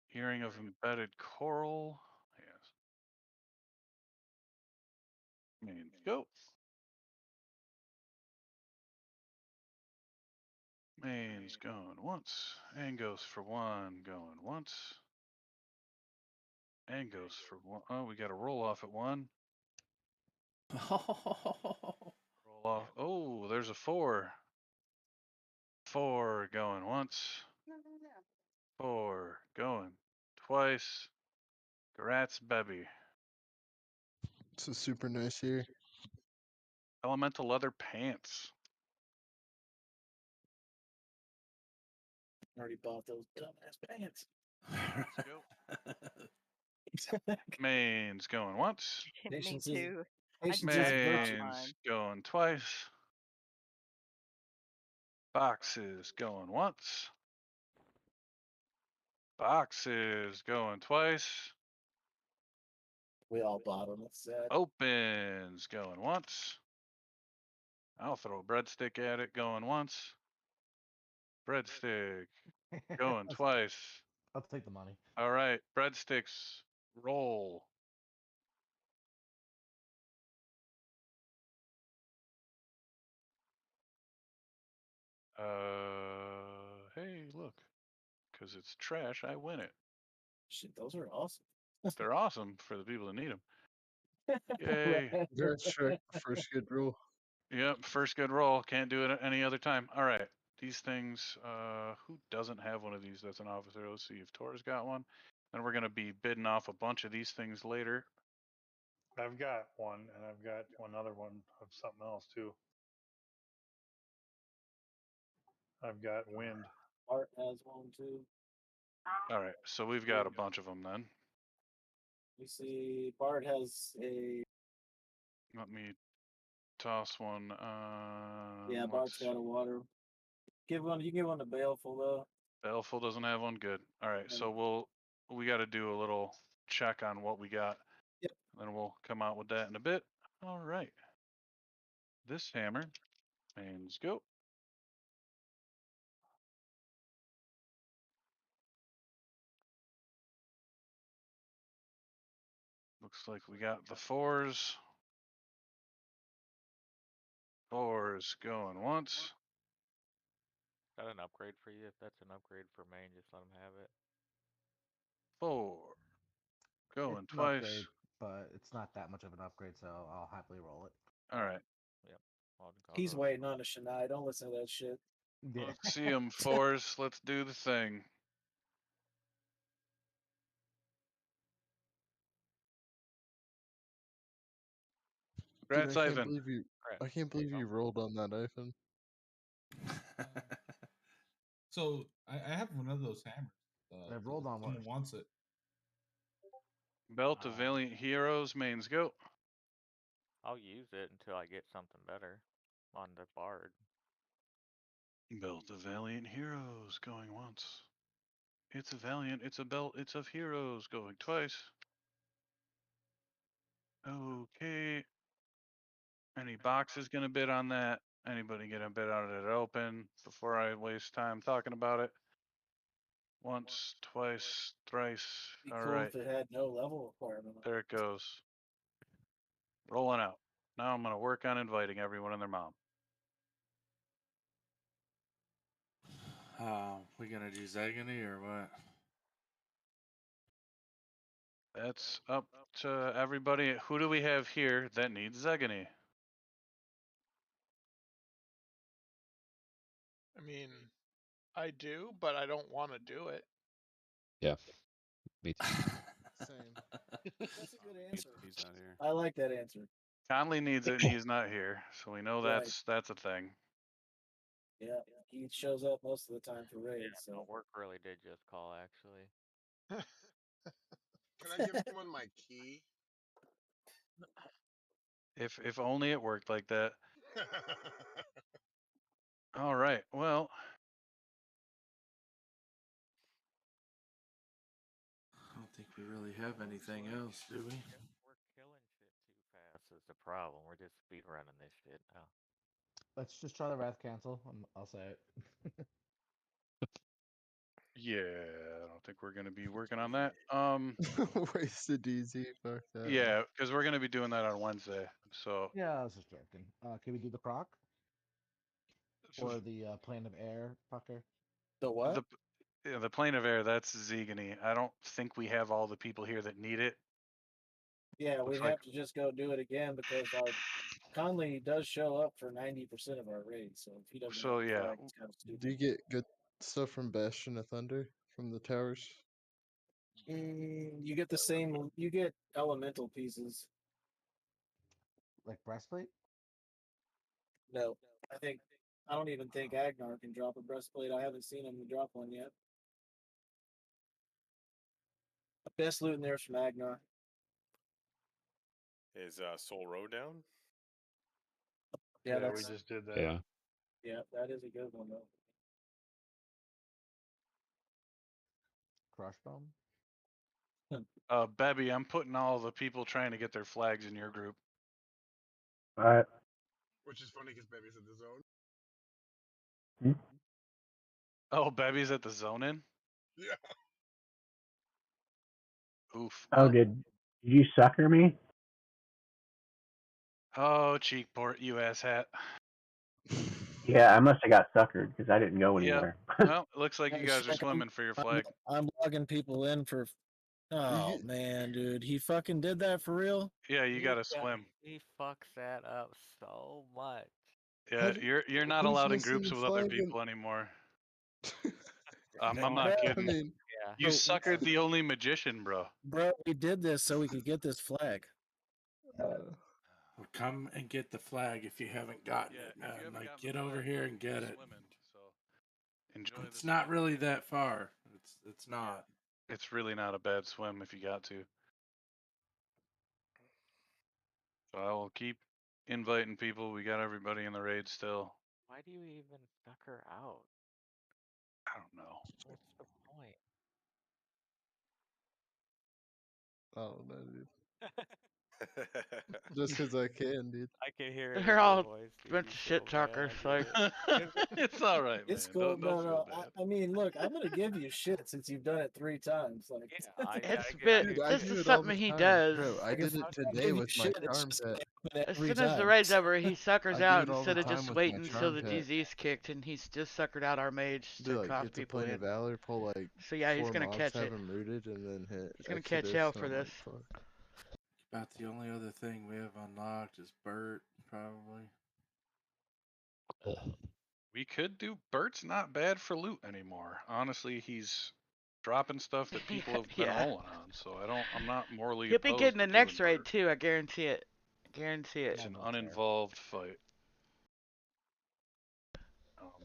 Hearing of embedded coral. Yes. Mains go. Mains going once. And goes for 1 going once. And goes for 1. Oh, we got a roll off at 1. Roll off. Oh, there's a 4. 4 going once. 4 going twice. Gratz Bebby. It's a super nice here. Elemental leather pants. Already bought those dumbass pants. Mains going once. Me Patience too. Patience is a virtue. Mains going twice. Boxes going once. Boxes going twice. We all bought them. It's sad. Opens going once. I'll throw a breadstick at it going once. Breadstick Going twice. I'll take the money. All right, breadsticks, roll. Hey, look, because it's trash, I win it. Shit, those are awesome. They're awesome for the people that need them. Yay. That's Shrek, first good rule. Yep, first good roll. Can't do it any other time. All right, these things, who doesn't have one of these that's an officer? Let's see if Tor's got one. And we're going to be bidding off a bunch of these things later. I've got one, and I've got another one of something else too. I've got wind. Art has one too. All right, so we've got a bunch of them then. We see Bart has a. Let me toss one. Yeah, Bart's got a water. Give one. You can give one to Baleful though. Baleful doesn't have one. Good. All right, so we got to do a little check on what we got. Yep. Then we'll come out with that in a bit. All right. This hammer, hands go. Looks like we got the fours. Fours going once. Got an upgrade for you. If that's an upgrade for main, just let him have it. 4. Going It's an twice. upgrade, but it's not that much of an upgrade, so I'll happily roll it. All right. Yep. He's waiting on a Shania. Don't listen to that shit. Yeah. Let's see them fours. Let's do the thing. Dude, Congrats, Ivan. I can't believe you rolled on that, Ivan. So I have one of those hammers. I've rolled on one. Someone wants it. Belt of Valiant Heroes, mains go. I'll use it until I get something better on the Bard. Belt of Valiant Heroes going once. It's a Valiant, it's a belt, it's of heroes going twice. Okay. Any boxes gonna bid on that? Anybody gonna bid on it open before I waste time talking about it? Once, twice, thrice. Be All cool right. if it had no level requirement. There it goes. Rolling out. Now I'm gonna work on inviting everyone and their mom. We gonna do Zagany or what? That's up to everybody. Who do we have here that needs Zegany? I mean, I do, but I don't want to do it. Yeah, me too. Same. That's a good answer. He's not here. I like that answer. Conley needs it and he's not here, so we know Right. that's a thing. Yeah, he shows up most of the time for raids. Yeah, So work really did just call actually. Can I give someone my key? If only it worked like that. All right. Well, I don't think we really have anything else, do we? We're killing shit too fast is the problem. We're just speed running this shit now. Let's just try the Rathe cancel. I'll say it. yeah, I don't think we're gonna be working on that. Wasted DZ. Fuck that. Yeah, because we're gonna be doing that on Wednesday. So Yeah, I was just joking. Can we do the proc? Or the plane of air fucker? The what? The plane of air, that's Zegany. I don't think we have all the people here that need it. yeah, Looks we'd like have to just go do it again because our Conley does show up for 90% of our raids. So if he doesn't, so have a yeah. flag, it's kind of stupid. Do you get good stuff from Bastion of Thunder from the towers? You get the same. You get elemental pieces. Like breastplate? No, I don't even think Agnar can drop a breastplate. I haven't seen him drop one yet. The best loot in there is from Agnar. Is Soul Road down? Yeah, we that's just did that. Yeah. yeah, that is a good one though. Crush bomb? Bebby, I'm putting all the people trying to get their flags in your group. Alright. Which is funny because Baby's in the zone. Oh, Bebby's at the zone in? Yeah. Oof. Oh, Well, did you sucker me? oh, cheek port, you asshat. Yeah, I must have got suckered because I didn't go Yep. anywhere. Well, it looks like you Hey, guys are Shrek, swimming for your flag. I'm logging people in for. Oh man, dude, he fucking did that for real. Yeah, you gotta swim. He fucks that up so much. Yeah, you're not Who's allowed in missing groups the with other flag and- people anymore. I'm Bro, not kidding. mean, You so- suckered the only magician, bro. Bro, we did this so we could get this flag. Well, come and get the flag if you haven't gotten it, man. Like, get over here and get it. Enjoy It's not really that far. It's not. It's really not a bad swim if you got to. So I will keep inviting people. We got everybody in the raid still. Why do you even suck her out? I don't know. What's the point? Oh no, dude. Just because I can, dude. I can hear it in They're your all voice. a bunch of shit talkers. Like, It's all right, It's man. cool. Don't feel No. bad. I mean, look, I'm gonna give you shit since you've done it 3 times. Like, this is something he does. Bro, I did it today with my charm pet. As soon as the raid's over, he suckers I do out it all the instead of time just with my waiting until charm the pet. disease kicked, and he's just suckered out our mage Do to like cough get to people Plane in. of Valor, pull like So yeah, he's 4 gonna mobs, catch have it. him rooted, and then hit. He's gonna catch Exodus, hell and for I'm this. like, fuck. About the only other thing we have unlocked is Bert, probably. We could do Bert's not bad for loot anymore. Honestly, he's dropping stuff that people have been Yeah. rolling on, so I'm not morally He'll be opposed getting to the next doing raid Bert. too. I guarantee it. Guarantee it. It's an uninvolved fight.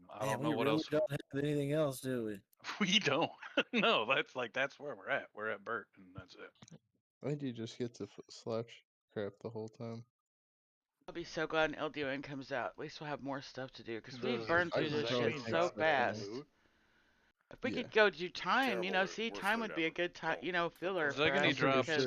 I Man, don't know we what really else. don't have anything else, do we? We don't. No, that's where we're at. We're at Bert, and that's it. I think you just get to slap crap the whole time. I'll be so glad an LDON comes out. At least we'll have more stuff to do because we Does- burned I through could this probably shit take so stuff fast. down. If we Yeah. could go do time, Terrible see, worst time raid would be a ever. good time, filler for Second he us drops- because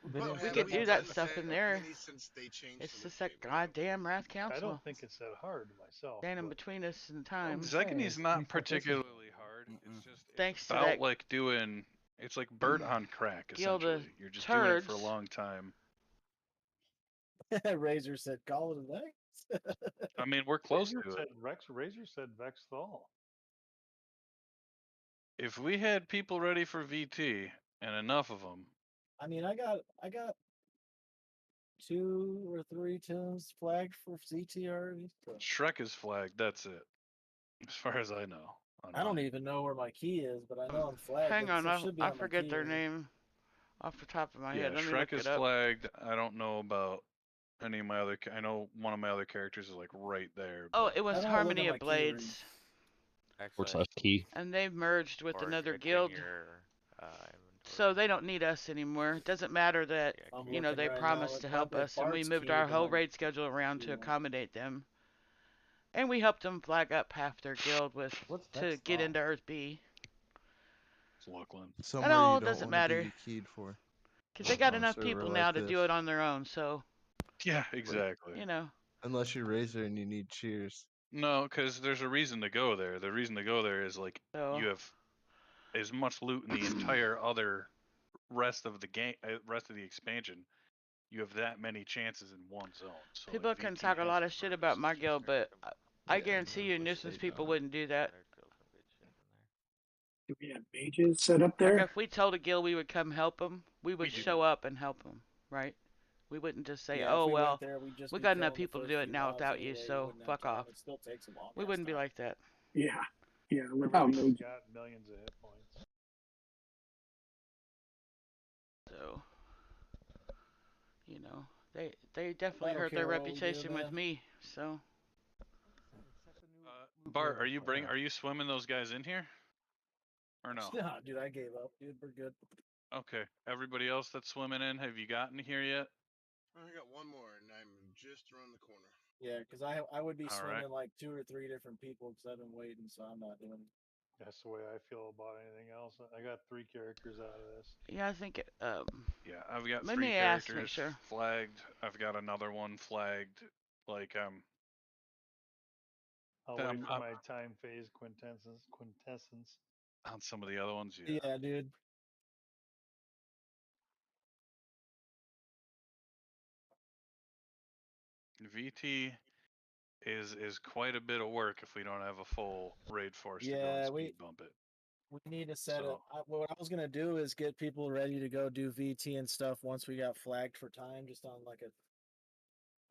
But we have could we do that done stuff in there. any since they changed It's the just that goddamn Wrath I Council don't think it's that hard myself. standing but- between us and time. Zekany's not particularly hard. It's just Thanks to about that like doing. It's like Bert on crack, guild of essentially. You're just doing it for a turds. long time. Razor said, "Call it a night." I mean, we're close Razor to said it. Razor said Vex Thal. If we had people ready for VT and enough of them, I mean, I got 2 or 3 tunes flagged for CT already. So. Shrek is flagged. That's it, as far as I know. I don't even know where my key is, but I know I'm flagged. Hang on, It should be I on my forget key, their right? name off the top of my Yeah, head. Let me Shrek look is it up. flagged. I don't know about any of my other. I know one of my other characters is like right there. Oh, but- it was I don't look Harmony at of my key ring. Blades, /key. and they've merged with Or another it's in guild. your, So they don't need us anymore. It doesn't matter that, I'm they looking right now. promised to help us, and we Bart's moved key, our then whole I'm- raid schedule around to accommodate them. And we helped them flag up half their guild to get into Earth B. It's Lachlan. Somewhere all you don't doesn't want matter. to be keyed for. Because they got on a enough server people like now to do this. it on their own, so, Yeah, exactly. Unless you're Razor and you need cheers. No, because there's a reason to go there. The reason to go there is like So- you have as much loot in the entire other rest of the game, rest of the expansion. You have that many chances in one zone. So people like, can VT talk a has lot its of shit about my guild, but I guarantee you nuisance people wouldn't do that. Do we have mages set up Like there? if we told a guild we would come help them, we would do. show up and help them, right? We wouldn't just say, Yeah, if "Oh we went well, there, we'd just we be got enough killing the people to first do it few now mobs without you, anyway, we so wouldn't have fuck time. off." It still takes a long We ass wouldn't be time. like that. Yeah. Without Everybody's mages. got millions of hit points. So, they definitely don't hurt their care what we do, reputation with man. me. So Bart, are you swimming those guys in here? Or no? Nah, dude, I gave up. Dude, we're good. Okay. Everybody else that's swimming in, have you gotten here yet? I got one more, and I'm just around the corner. Yeah, because I would be All swimming right. like 2 or 3 different people because I've been waiting, so I'm not doing it. That's the way I feel about anything else. I got 3 characters out of this. yeah, I think Yeah, I've got let 3 me ask, characters make sure. flagged. I've got another one flagged. Like I'll wait for my time phase quintessence. On some of the other ones, Yeah, dude. VT is quite a bit of work if we don't have a full raid force to go Yeah, and speed bump it. we need to set So- up. What I was gonna do is get people ready to go do VT and stuff once we got flagged for time, just on like a day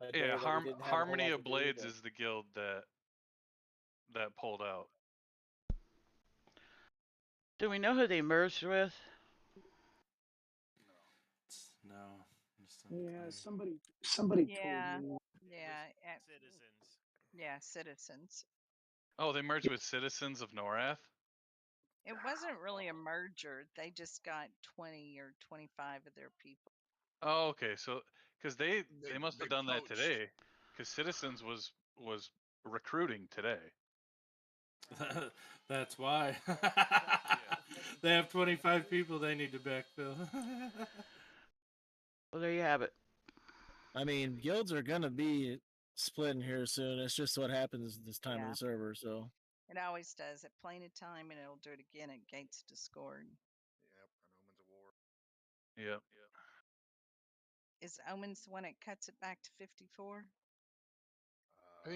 Yeah, that we didn't have a whole Harmony lot of to do, Blades but- is the guild that pulled out. Do we know who they merged with? No. Yeah, somebody Yeah. told me. Yeah. Citizens. Yeah, citizens. Oh, they merged with Citizens of Norath? It wasn't really a merger. They just got 20 or 25 of their people. Oh, okay. So, because they must they have done that poached. today, because Citizens was recruiting today. That's why. They have 25 people they need to backfill. Well, there you have it. I mean, guilds are gonna be splitting here soon. It's just what happens this time of Yeah. the server. So It always does at Plane of Time, and it'll do it again at Gates Discord. Yep. Is Omens the one that cuts it back to 54? I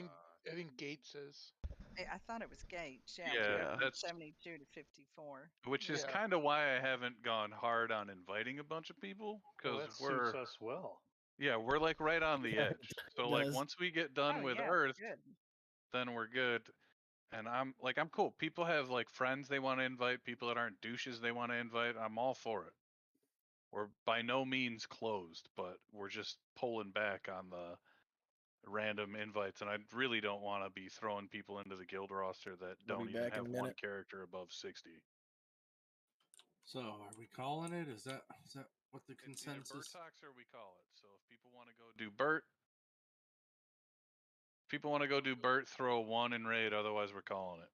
think Gates is. I thought it was Gates. Yeah, Yeah, we went from that's 72 to 54. which is Yeah. kind of why I haven't gone hard on inviting a bunch of people, Well, because that we're suits us well. yeah, we're like right on the Yeah, edge. it So like does. once we get done Oh, with yeah, Earth, good. then we're good. And I'm cool. People have like friends they want to invite, people that aren't douches they want to invite. I'm all for it. We're by no means closed, but we're just pulling back on the random invites, and I really don't want to be throwing people into the guild roster that I'll don't be even back in have a one minute. character above 60. So, are we calling it? Is that what the It's consensus? either Burtox or we call it. So if people want to go do Burt, throw one in raid. Otherwise, we're calling it.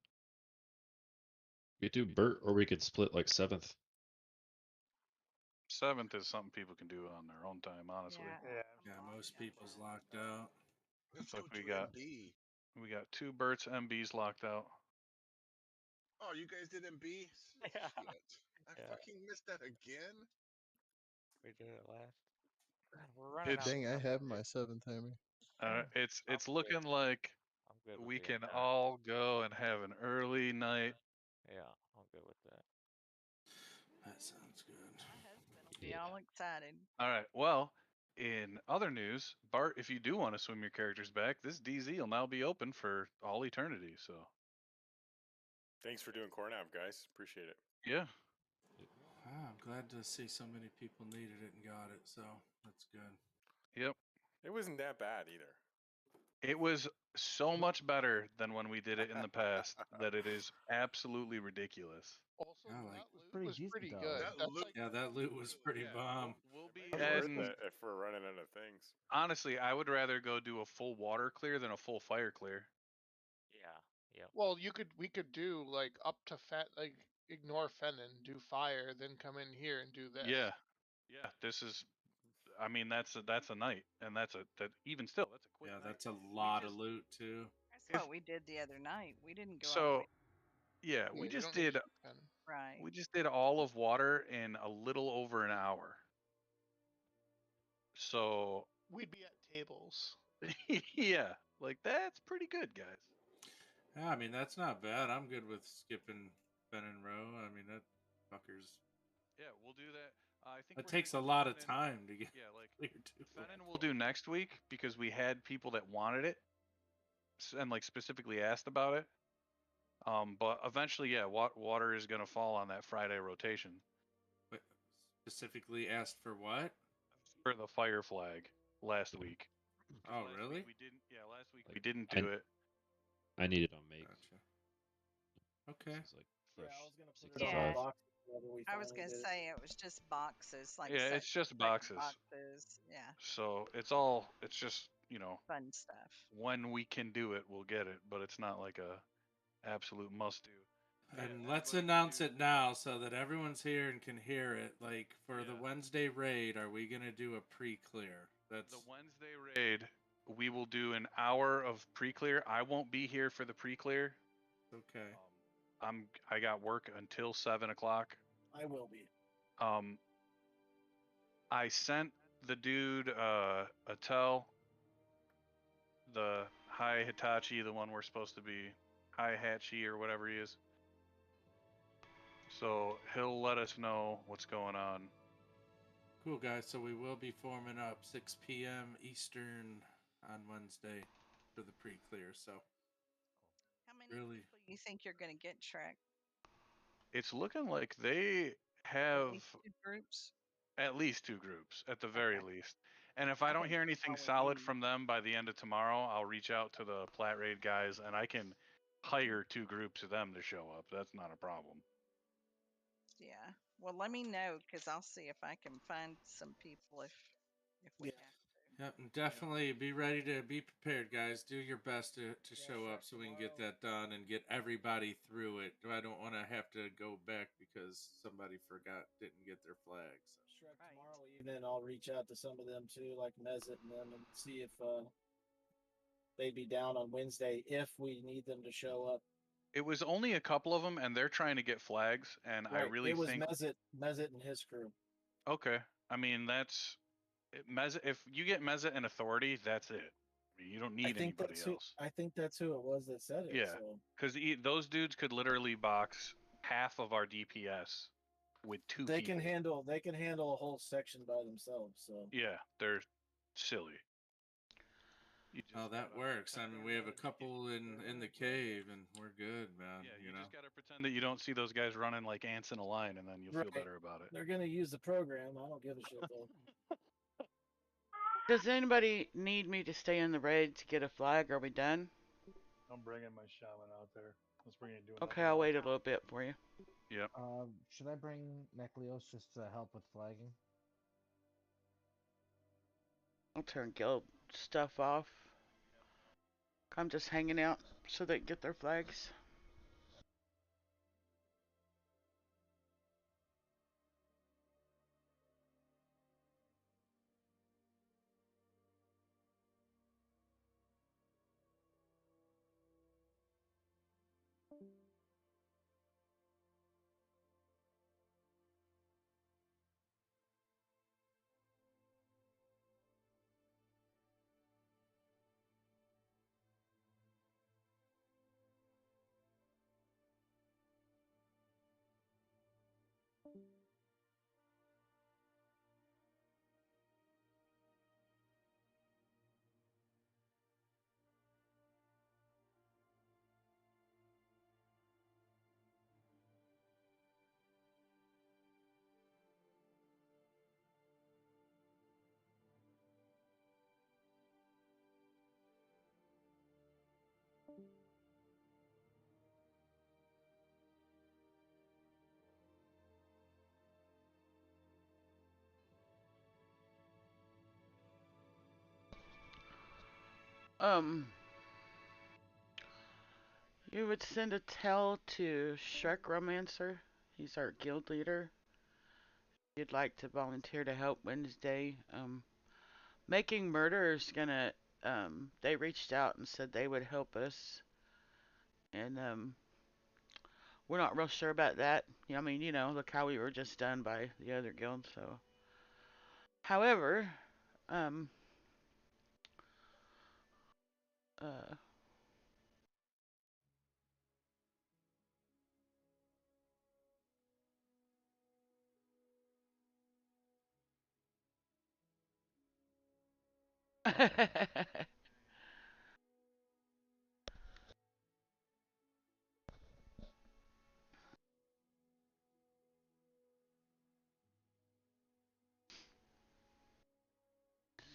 We could do Burt, or we could split like 7th. 7th is something people can do on their own time, honestly. Yeah, most people's locked out. Let's Look, go we to got MB. 2 Burts MBs locked out. Oh, you guys did MB? Yeah. Shit. I fucking missed that again. We did it last. God, we're running It's out. Dang, I of have stuff my 7 timer. it's I'm looking good. like I'm good with we being can done. all go and have an early night. Yeah, I'm good with that. That sounds good. My husband will be all excited. All right. Well, in other news, Bart, if you do want to swim your characters back, this DZ will now be open for all eternity. So Thanks for doing Cornav, guys. Appreciate it. yeah, I'm glad to see so many people needed it and got it. So that's good. yep. It wasn't that bad either. It was so much better than when we did it in the past that it is absolutely ridiculous. Also, I like- that loot Pretty was decent, pretty though. good. That That's loot- like, Yeah, that loot was pretty bomb. We'll be It's worth it if we're running out of things. honestly, I would rather go do a full water clear than a full fire clear. Yeah. Yep. well, we could do like up to ignore Fennon, do fire, then come in here and do this. Yeah. This is. I mean, that's a night, and that even still that's a quick. Yeah, night. that's a lot of loot too. That's what we did the other night. We didn't go all the So, way. yeah, Yeah, we you just don't need did. Fennon. Right. We just did all of water in a little over an hour. So We'd be at tables. yeah, like that's pretty good, guys. Yeah, I mean that's not bad. I'm good with skipping Ben and Row. I mean that fuckers. Yeah, we'll do that. I think It takes a lot of time to get. Yeah, like clear too. Fennon we'll do next week because we had people that wanted it and like specifically asked about it. But eventually, yeah, water is gonna fall on that Friday rotation. But specifically asked for what? For the fire flag last week. Oh, really? We didn't. Yeah, last week we didn't do it. I need it on make. Gotcha. Okay. It's like fresh. Yeah, I was gonna put it on 65. box whenever we I was finally gonna did it. say it was just boxes, like Yeah, set- it's just set boxes. boxes. Yeah, So it's just fun stuff. when we can do it, we'll get it, but it's not like a absolute must do. And let's announce it now so that everyone's here and can hear it. Like for the Wednesday raid, are we gonna do a pre-clear? That's The Wednesday raid we will do an hour of pre-clear. I won't be here for the pre-clear. Okay. I got work until 7 o'clock. I will be. I sent the dude a tell, the Hi Hitachi, the one we're supposed to be, Hi Hachi or whatever he is. So he'll let us know what's going on. Cool, guys. So we will be forming up 6 p.m. Eastern on Wednesday for the pre-clear. So How many really, people you think you're going to get, Shrek? It's looking like they have Two groups. at least 2 groups, at the very least. And if I I don't think hear anything probably solid be- from them by the end of tomorrow, I'll reach out to the Plat Raid guys and I can hire 2 groups of them to show up. That's not a problem. Yeah. Well, let me know because I'll see if I can find some people if we have to. yep, and definitely be ready to be prepared, guys. Do your best to show up so we can get that done and get everybody through it. I don't want to have to go back because somebody didn't get their flags. Shrek, tomorrow evening, I'll reach out to some of them too, like Mezit and them, and see if they'd be down on Wednesday if we need them to show up. It was only a couple of them, and they're trying to get flags, and I really it was think Mezit and his crew. okay. I mean, that's if you get Meza and Authority, that's it. I mean, you don't need anybody else. I think that's who it was that said it. Yeah, So. because those dudes could literally box half of our DPS with 2 They people. They can handle a whole section by themselves. So. Yeah, they're silly. Oh, that works. I mean, we have a couple in the cave, and we're good, man. Yeah, you know? just gotta pretend that you don't see those guys running like ants in a line, and then you'll feel better about it. They're gonna use the program. I don't give a shit though. Does anybody need me to stay in the raid to get a flag? Are we done? I'm bringing my shaman out there. Let's bring it. Okay, I'll wait a little bit for you. Yep. Should I bring Necleos just to help with flagging? I'll turn guild stuff off. I'm just hanging out so they can get their flags. You would send a tell to Shrek Romancer. He's our guild leader. If you'd like to volunteer to help Wednesday. Making Murder is gonna, they reached out and said they would help us. And, we're not real sure about that. I mean, look how we were just done by the other guild, so. However, uh,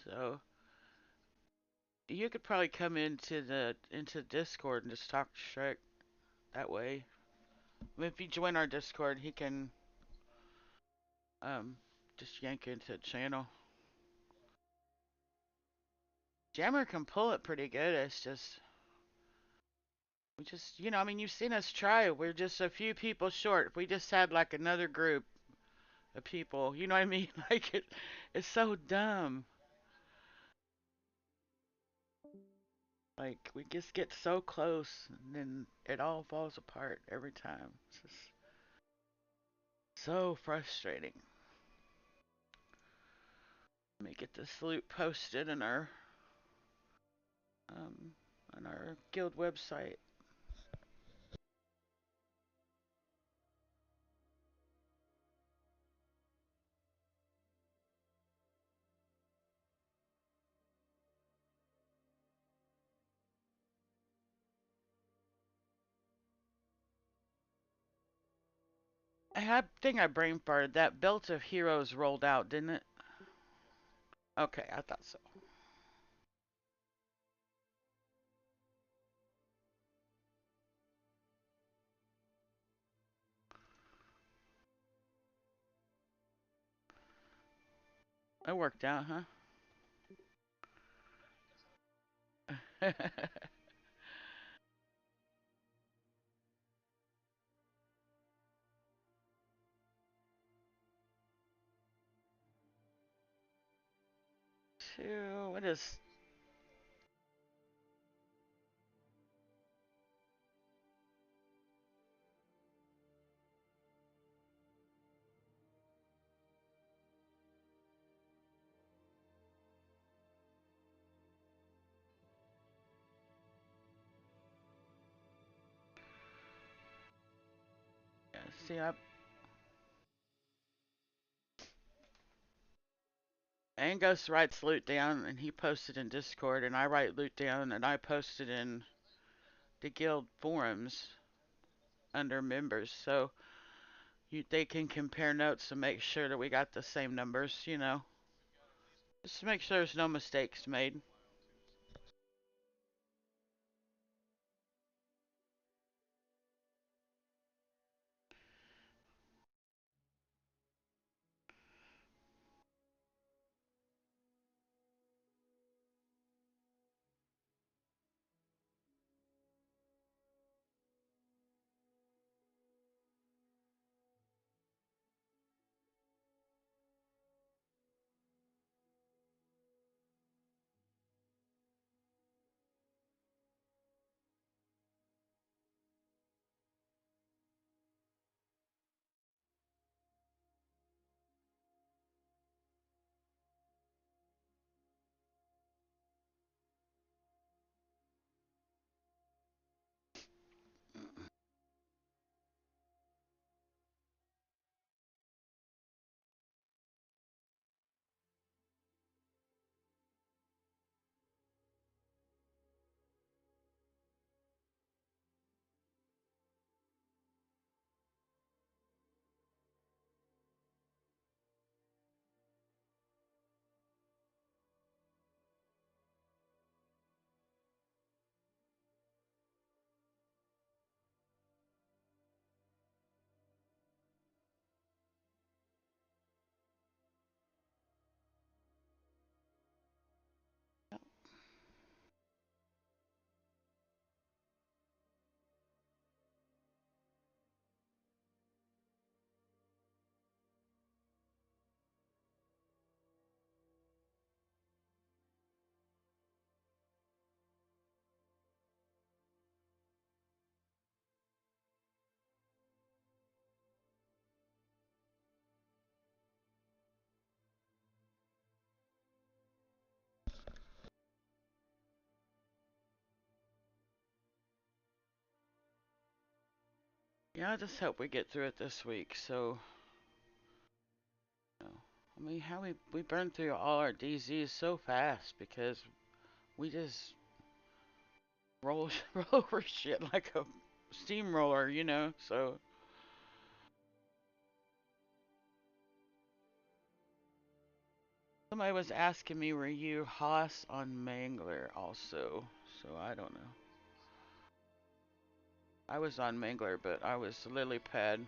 so you could probably come into Discord and just talk to Shrek that way. I mean, if you join our Discord, he can just yank into the channel. Jammer can pull it pretty good. It's just we just I mean, you've seen us try. We're just a few people short. If we just had like another group of people, you know what I mean? Like it's so dumb. Like we just get so close and then it all falls apart every time. It's just so frustrating. Let me get this loot posted um on our guild website. I think I brain farted. That Belt of Heroes rolled out, didn't it? Okay, I thought so. It worked out, huh? What is... Yeah, see, Angus writes loot down and he posted in Discord, and I write loot down and I posted in the guild forums under members, so they can compare notes and make sure that we got the same numbers, just to make sure there's no mistakes made. Yeah, I just hope we get through it this week. So, I mean, how we burned through all our DZs so fast because we just roll roll over shit like a steamroller. So somebody was asking me, were you Haas on Mangler also? So I don't know. I was on Mangler, but I was lily pad.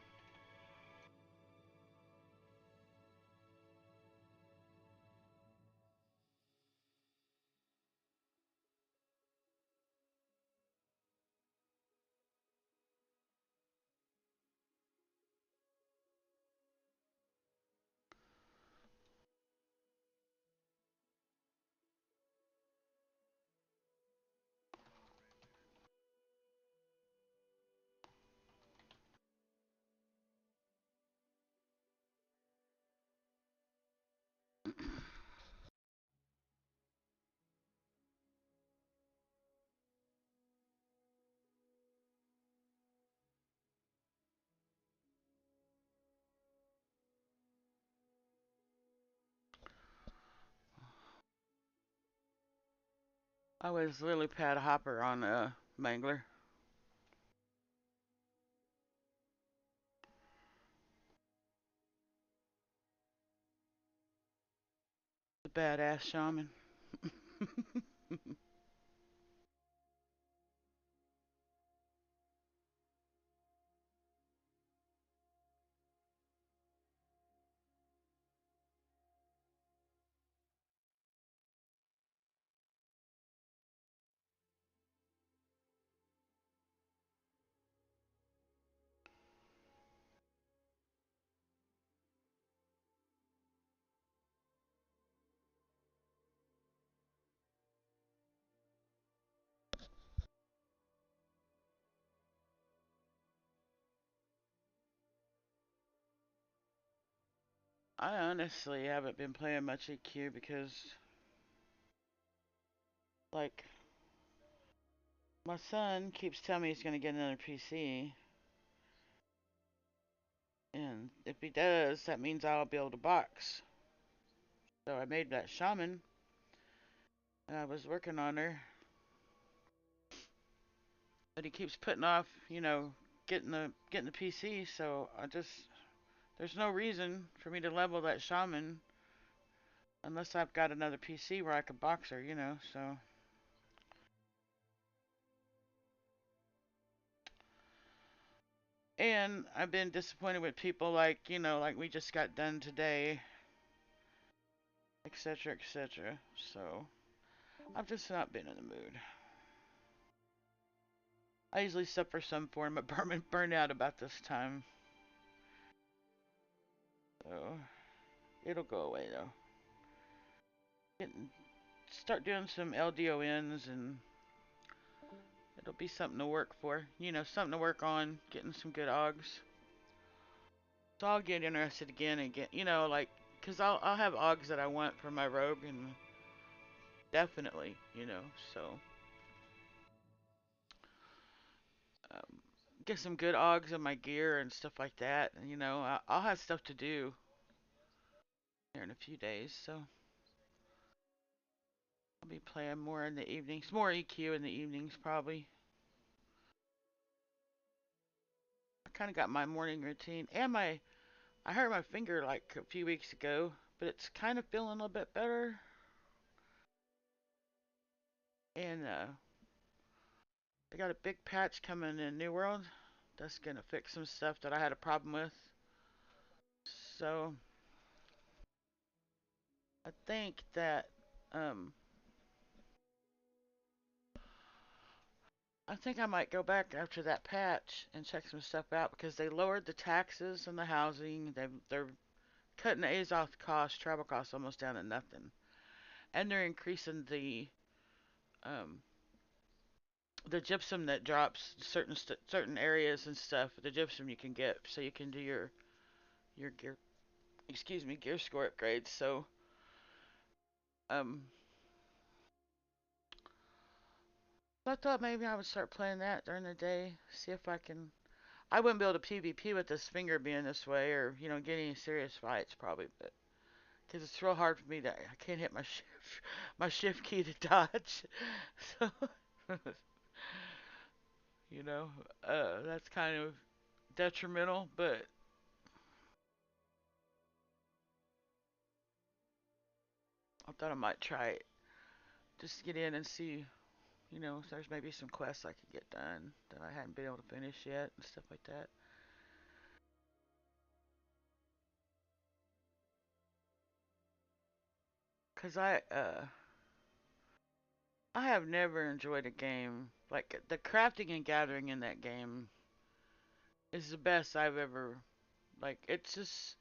I was lily pad hopper on Mangler. The badass shaman. I honestly haven't been playing much EQ because, like, my son keeps telling me he's going to get another PC. And if he does, that means I'll be able to box. So I made that shaman. And I was working on her. But he keeps putting off, getting the PC. So there's no reason for me to level that shaman unless I've got another PC where I could box her. So and I've been disappointed with people like we just got done today, etc., etc. So I've just not been in the mood. I usually suffer some form of burnout about this time. So it'll go away though. Start doing some LDONs and it'll be something to work for. Something to work on, getting some good augs. So I'll get interested again and cause I'll have augs that I want for my rogue and definitely. So um, get some good augs in my gear and stuff like that. And I'll have stuff to do here in a few days. So I'll be playing more in the evenings, more EQ in the evenings probably. I kind of got my morning routine and I hurt my finger like a few weeks ago, but it's kind of feeling a little bit better. And they got a big patch coming in New World that's gonna fix some stuff that I had a problem with. So I think that um I think I might go back after that patch and check some stuff out because they lowered the taxes and the housing. They're cutting the Azoth cost, travel costs almost down to nothing, and they're increasing um the gypsum that drops certain areas and stuff. The gypsum you can get so you can do your gear score upgrades. So um I thought maybe I would start playing that during the day, see if I can. I wouldn't be able to PvP with this finger being this way, or get any serious fights probably, but because it's real hard for me I can't hit my shift key to dodge, so you know, that's kind of detrimental. But I thought I might try it, just to get in and see, if there's maybe some quests I could get done that I hadn't been able to finish yet and stuff like that. Cause I have never enjoyed a game like the crafting and gathering in that game is the best I've ever like. It's just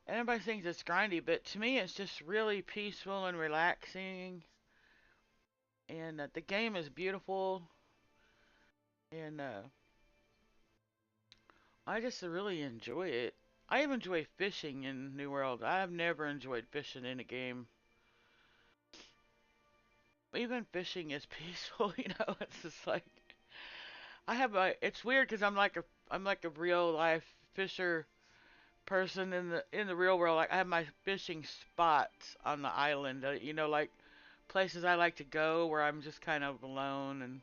everybody thinks it's grindy, but to me it's just really peaceful and relaxing. And the game is beautiful, and I just really enjoy it. I even enjoy fishing in New World. I have never enjoyed fishing in a game. Even fishing is peaceful, It's just like I have a. It's weird because I'm like a real life fisher person in the real world. Like I have my fishing spots on the island. Like places I like to go where I'm just kind of alone and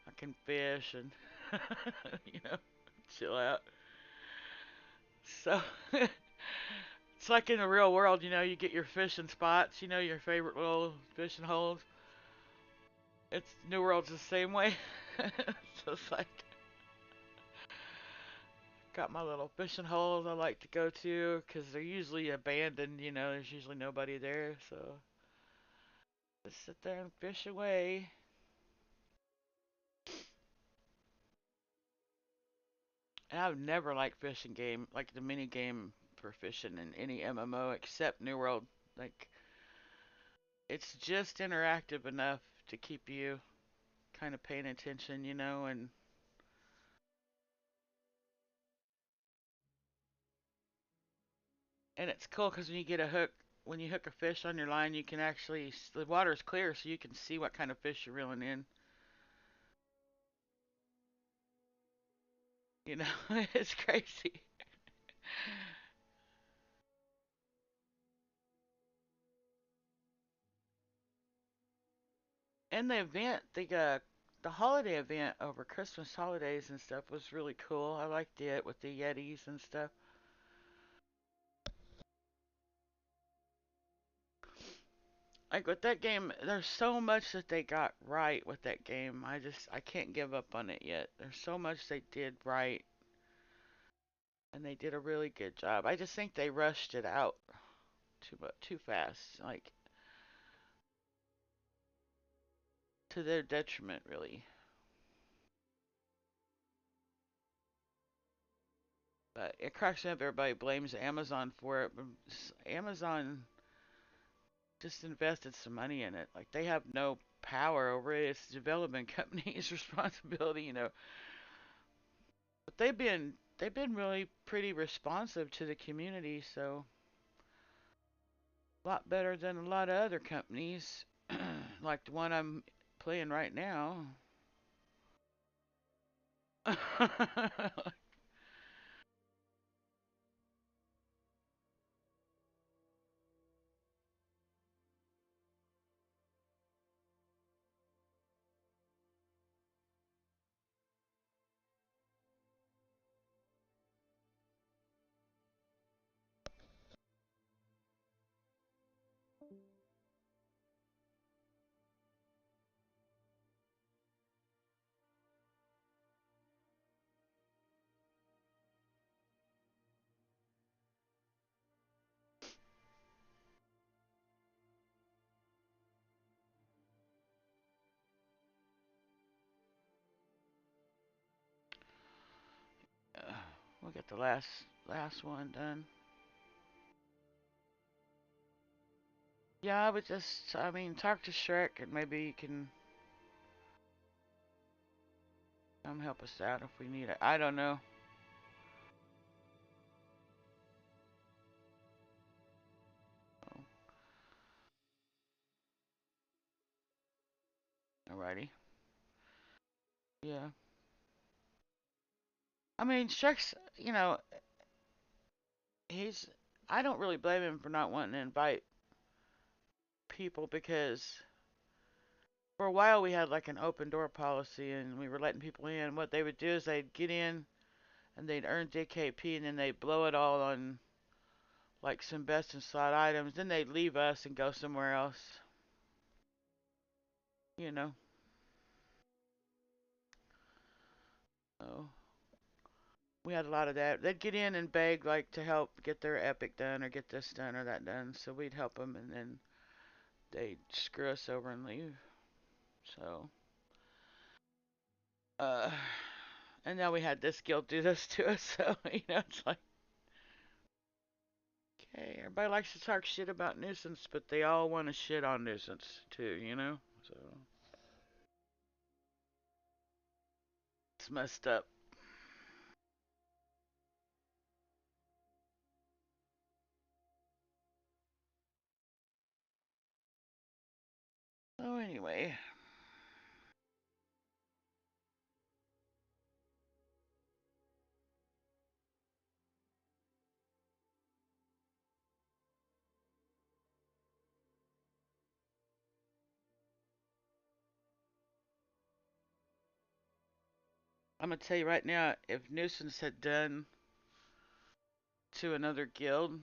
I can fish and you know, chill out. So it's like in the real world, you know, you get your fishing spots, you know, your favorite little fishing holes. It's New World's the same way. So it's like got my little fishing holes I like to go to because they're usually abandoned, you know, there's usually nobody there, so just sit there and fish away. And I've never liked fishing game, like the mini game for fishing in any MMO except New World. Like, it's just interactive enough to keep you kind of paying attention, you know, and it's cool because when you get a hook, when you hook a fish on your line, you can actually, the water's clear so you can see what kind of fish you're reeling in. You know, it's crazy. And the event, the holiday event over Christmas holidays and stuff was really cool. I liked it with the Yetis and stuff. Like with that game, there's so much that they got right with that game. I can't give up on it yet. There's so much they did right, and they did a really good job. I just think they rushed it out too fast, like to their detriment, really. But it cracks me up. Everybody blames Amazon for it, but Amazon just invested some money in it. Like they have no power over it. It's the development company's responsibility, you know. But they've been really pretty responsive to the community, so a lot better than a lot of other companies, like the one I'm playing right now. We'll get the last one done. Yeah, I would just, I mean, talk to Shrek and maybe you can come help us out if we need it. I don't know. Alrighty. Yeah. I mean, Shrek's, you know, he's, I don't really blame him for not wanting to invite people because for a while we had like an open door policy and we were letting people in. What they would do is they'd get in and they'd earn DKP and then they'd blow it all on like some best in slot items. Then they'd leave us and go somewhere else. You know. So we had a lot of that. They'd get in and beg like to help get their epic done or get this done or that done. So we'd help them and then they'd screw us over and leave. So uh and now we had this guild do this to us, so you know it's like okay, everybody likes to talk shit about nuisance, but they all want to shit on nuisance too, you know? So it's messed up. So anyway, I'm gonna tell you right now, if Nuisance had done to another guild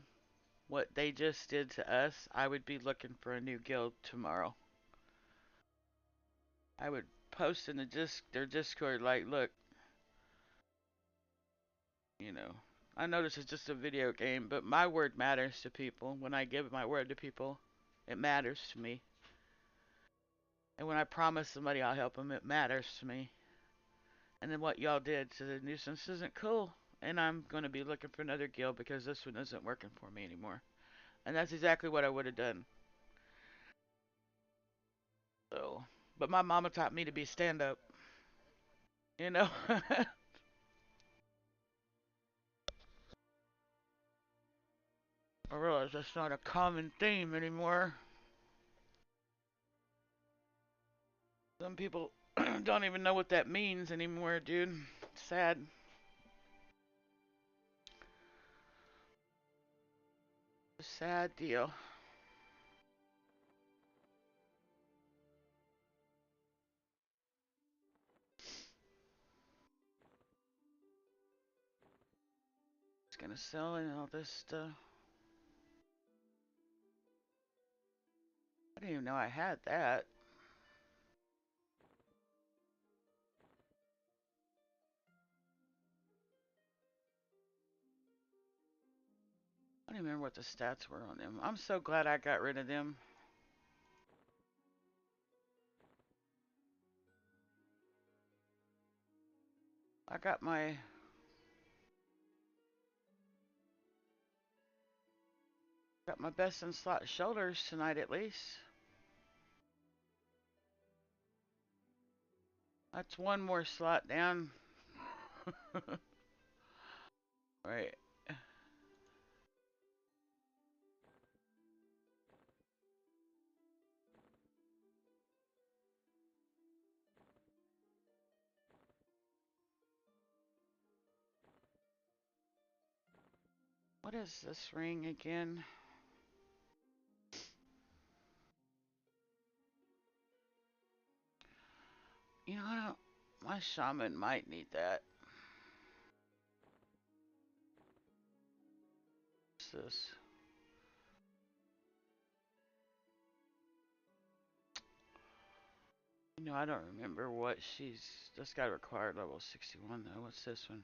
what they just did to us, I would be looking for a new guild tomorrow. I would post in their Discord like, look, you know, I know this is just a video game, but my word matters to people. When I give my word to people, it matters to me. And when I promise somebody I'll help them, it matters to me. And then what y'all did to the Nuisance isn't cool. And I'm going to be looking for another guild because this one isn't working for me anymore. And that's exactly what I would have done. So, but my mama taught me to be stand up. You know? I realize that's not a common theme anymore. Some people don't even know what that means anymore, dude. Sad. Sad deal. Just gonna sell in all this stuff. I didn't even know I had that. I don't even remember what the stats were on them. I'm so glad I got rid of them. I got my best in slot shoulders tonight at least. That's one more slot down. Right. What is this ring again? You know, I don't. My shaman might need that. What's this? You know, I don't remember what she's. This guy required level 61 though. What's this one?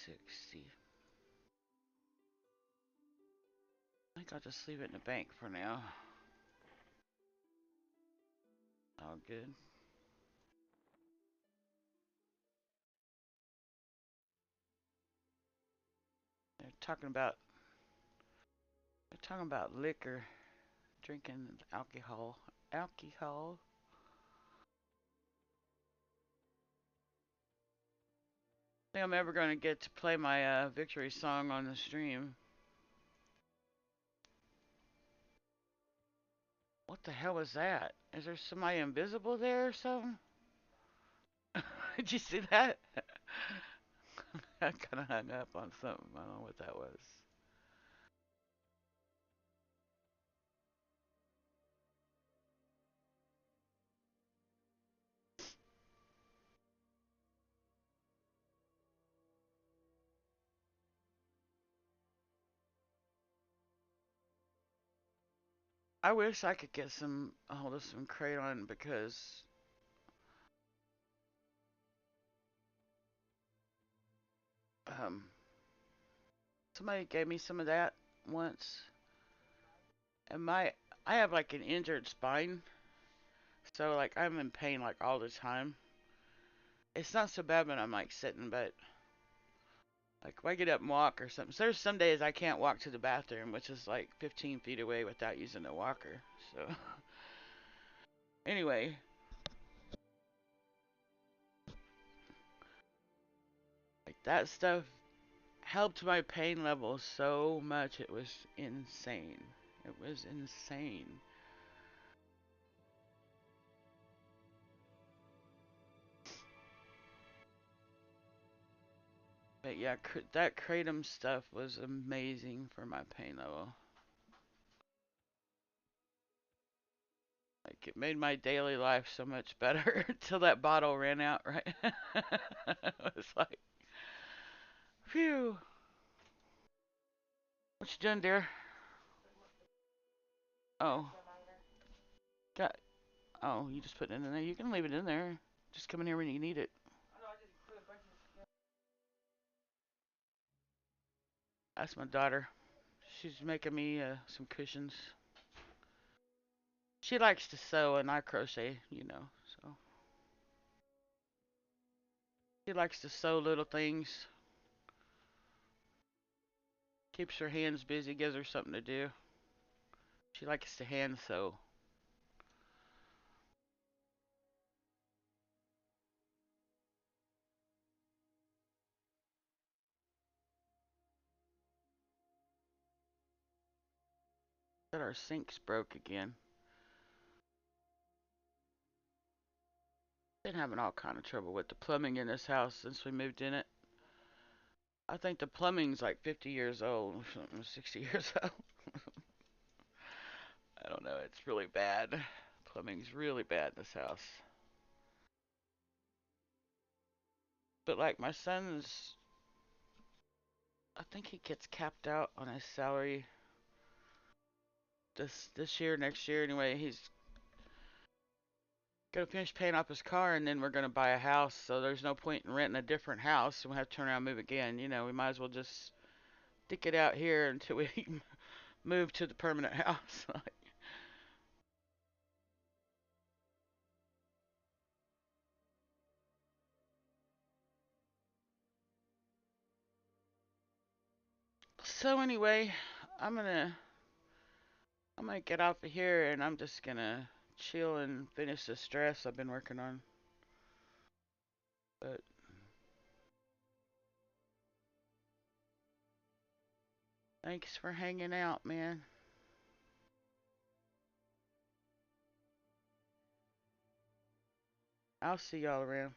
60. I think I'll just leave it in the bank for now. All good. They're talking about liquor, drinking alcohol. Alcohol. I think I'm ever going to get to play my victory song on the stream. What the hell was that? Is there somebody invisible there or something? Did you see that? I kind of hung up on something. I don't know what that was. I wish I could get a hold of some crayon because um somebody gave me some of that once, and I have like an injured spine, so like I'm in pain like all the time. It's not so bad when I'm like sitting, but like if I get up and walk or something. So there's some days I can't walk to the bathroom, which is like 15 feet away without using a walker. So anyway, like that stuff helped my pain level so much. It was insane. It was insane. But yeah, that kratom stuff was amazing for my pain level. Like it made my daily life so much better till that bottle ran out, right? It was like, phew. What you doing, dear? Oh, got. Oh, you just put it in there. You can leave it in there. Just come in here when you need it. That's my daughter. She's making me some cushions. She likes to sew and I crochet, so she likes to sew little things. Keeps her hands busy, gives her something to do. She likes to hand sew. But our sink's broke again. Been having all kind of trouble with the plumbing in this house since we moved in it. I think the plumbing's like 50 years old, 60 years old. I don't know, it's really bad. Plumbing's really bad in this house. But like my son's, I think he gets capped out on his salary this year, next year. Anyway, he's gonna finish paying off his car, and then we're gonna buy a house. So there's no point in renting a different house, and we have to turn around and move again. We might as well just stick it out here until we move to the permanent house. So anyway, I'm gonna I'm gonna get off of here, and I'm just gonna chill and finish the stress I've been working on. But thanks for hanging out, man. I'll see y'all around.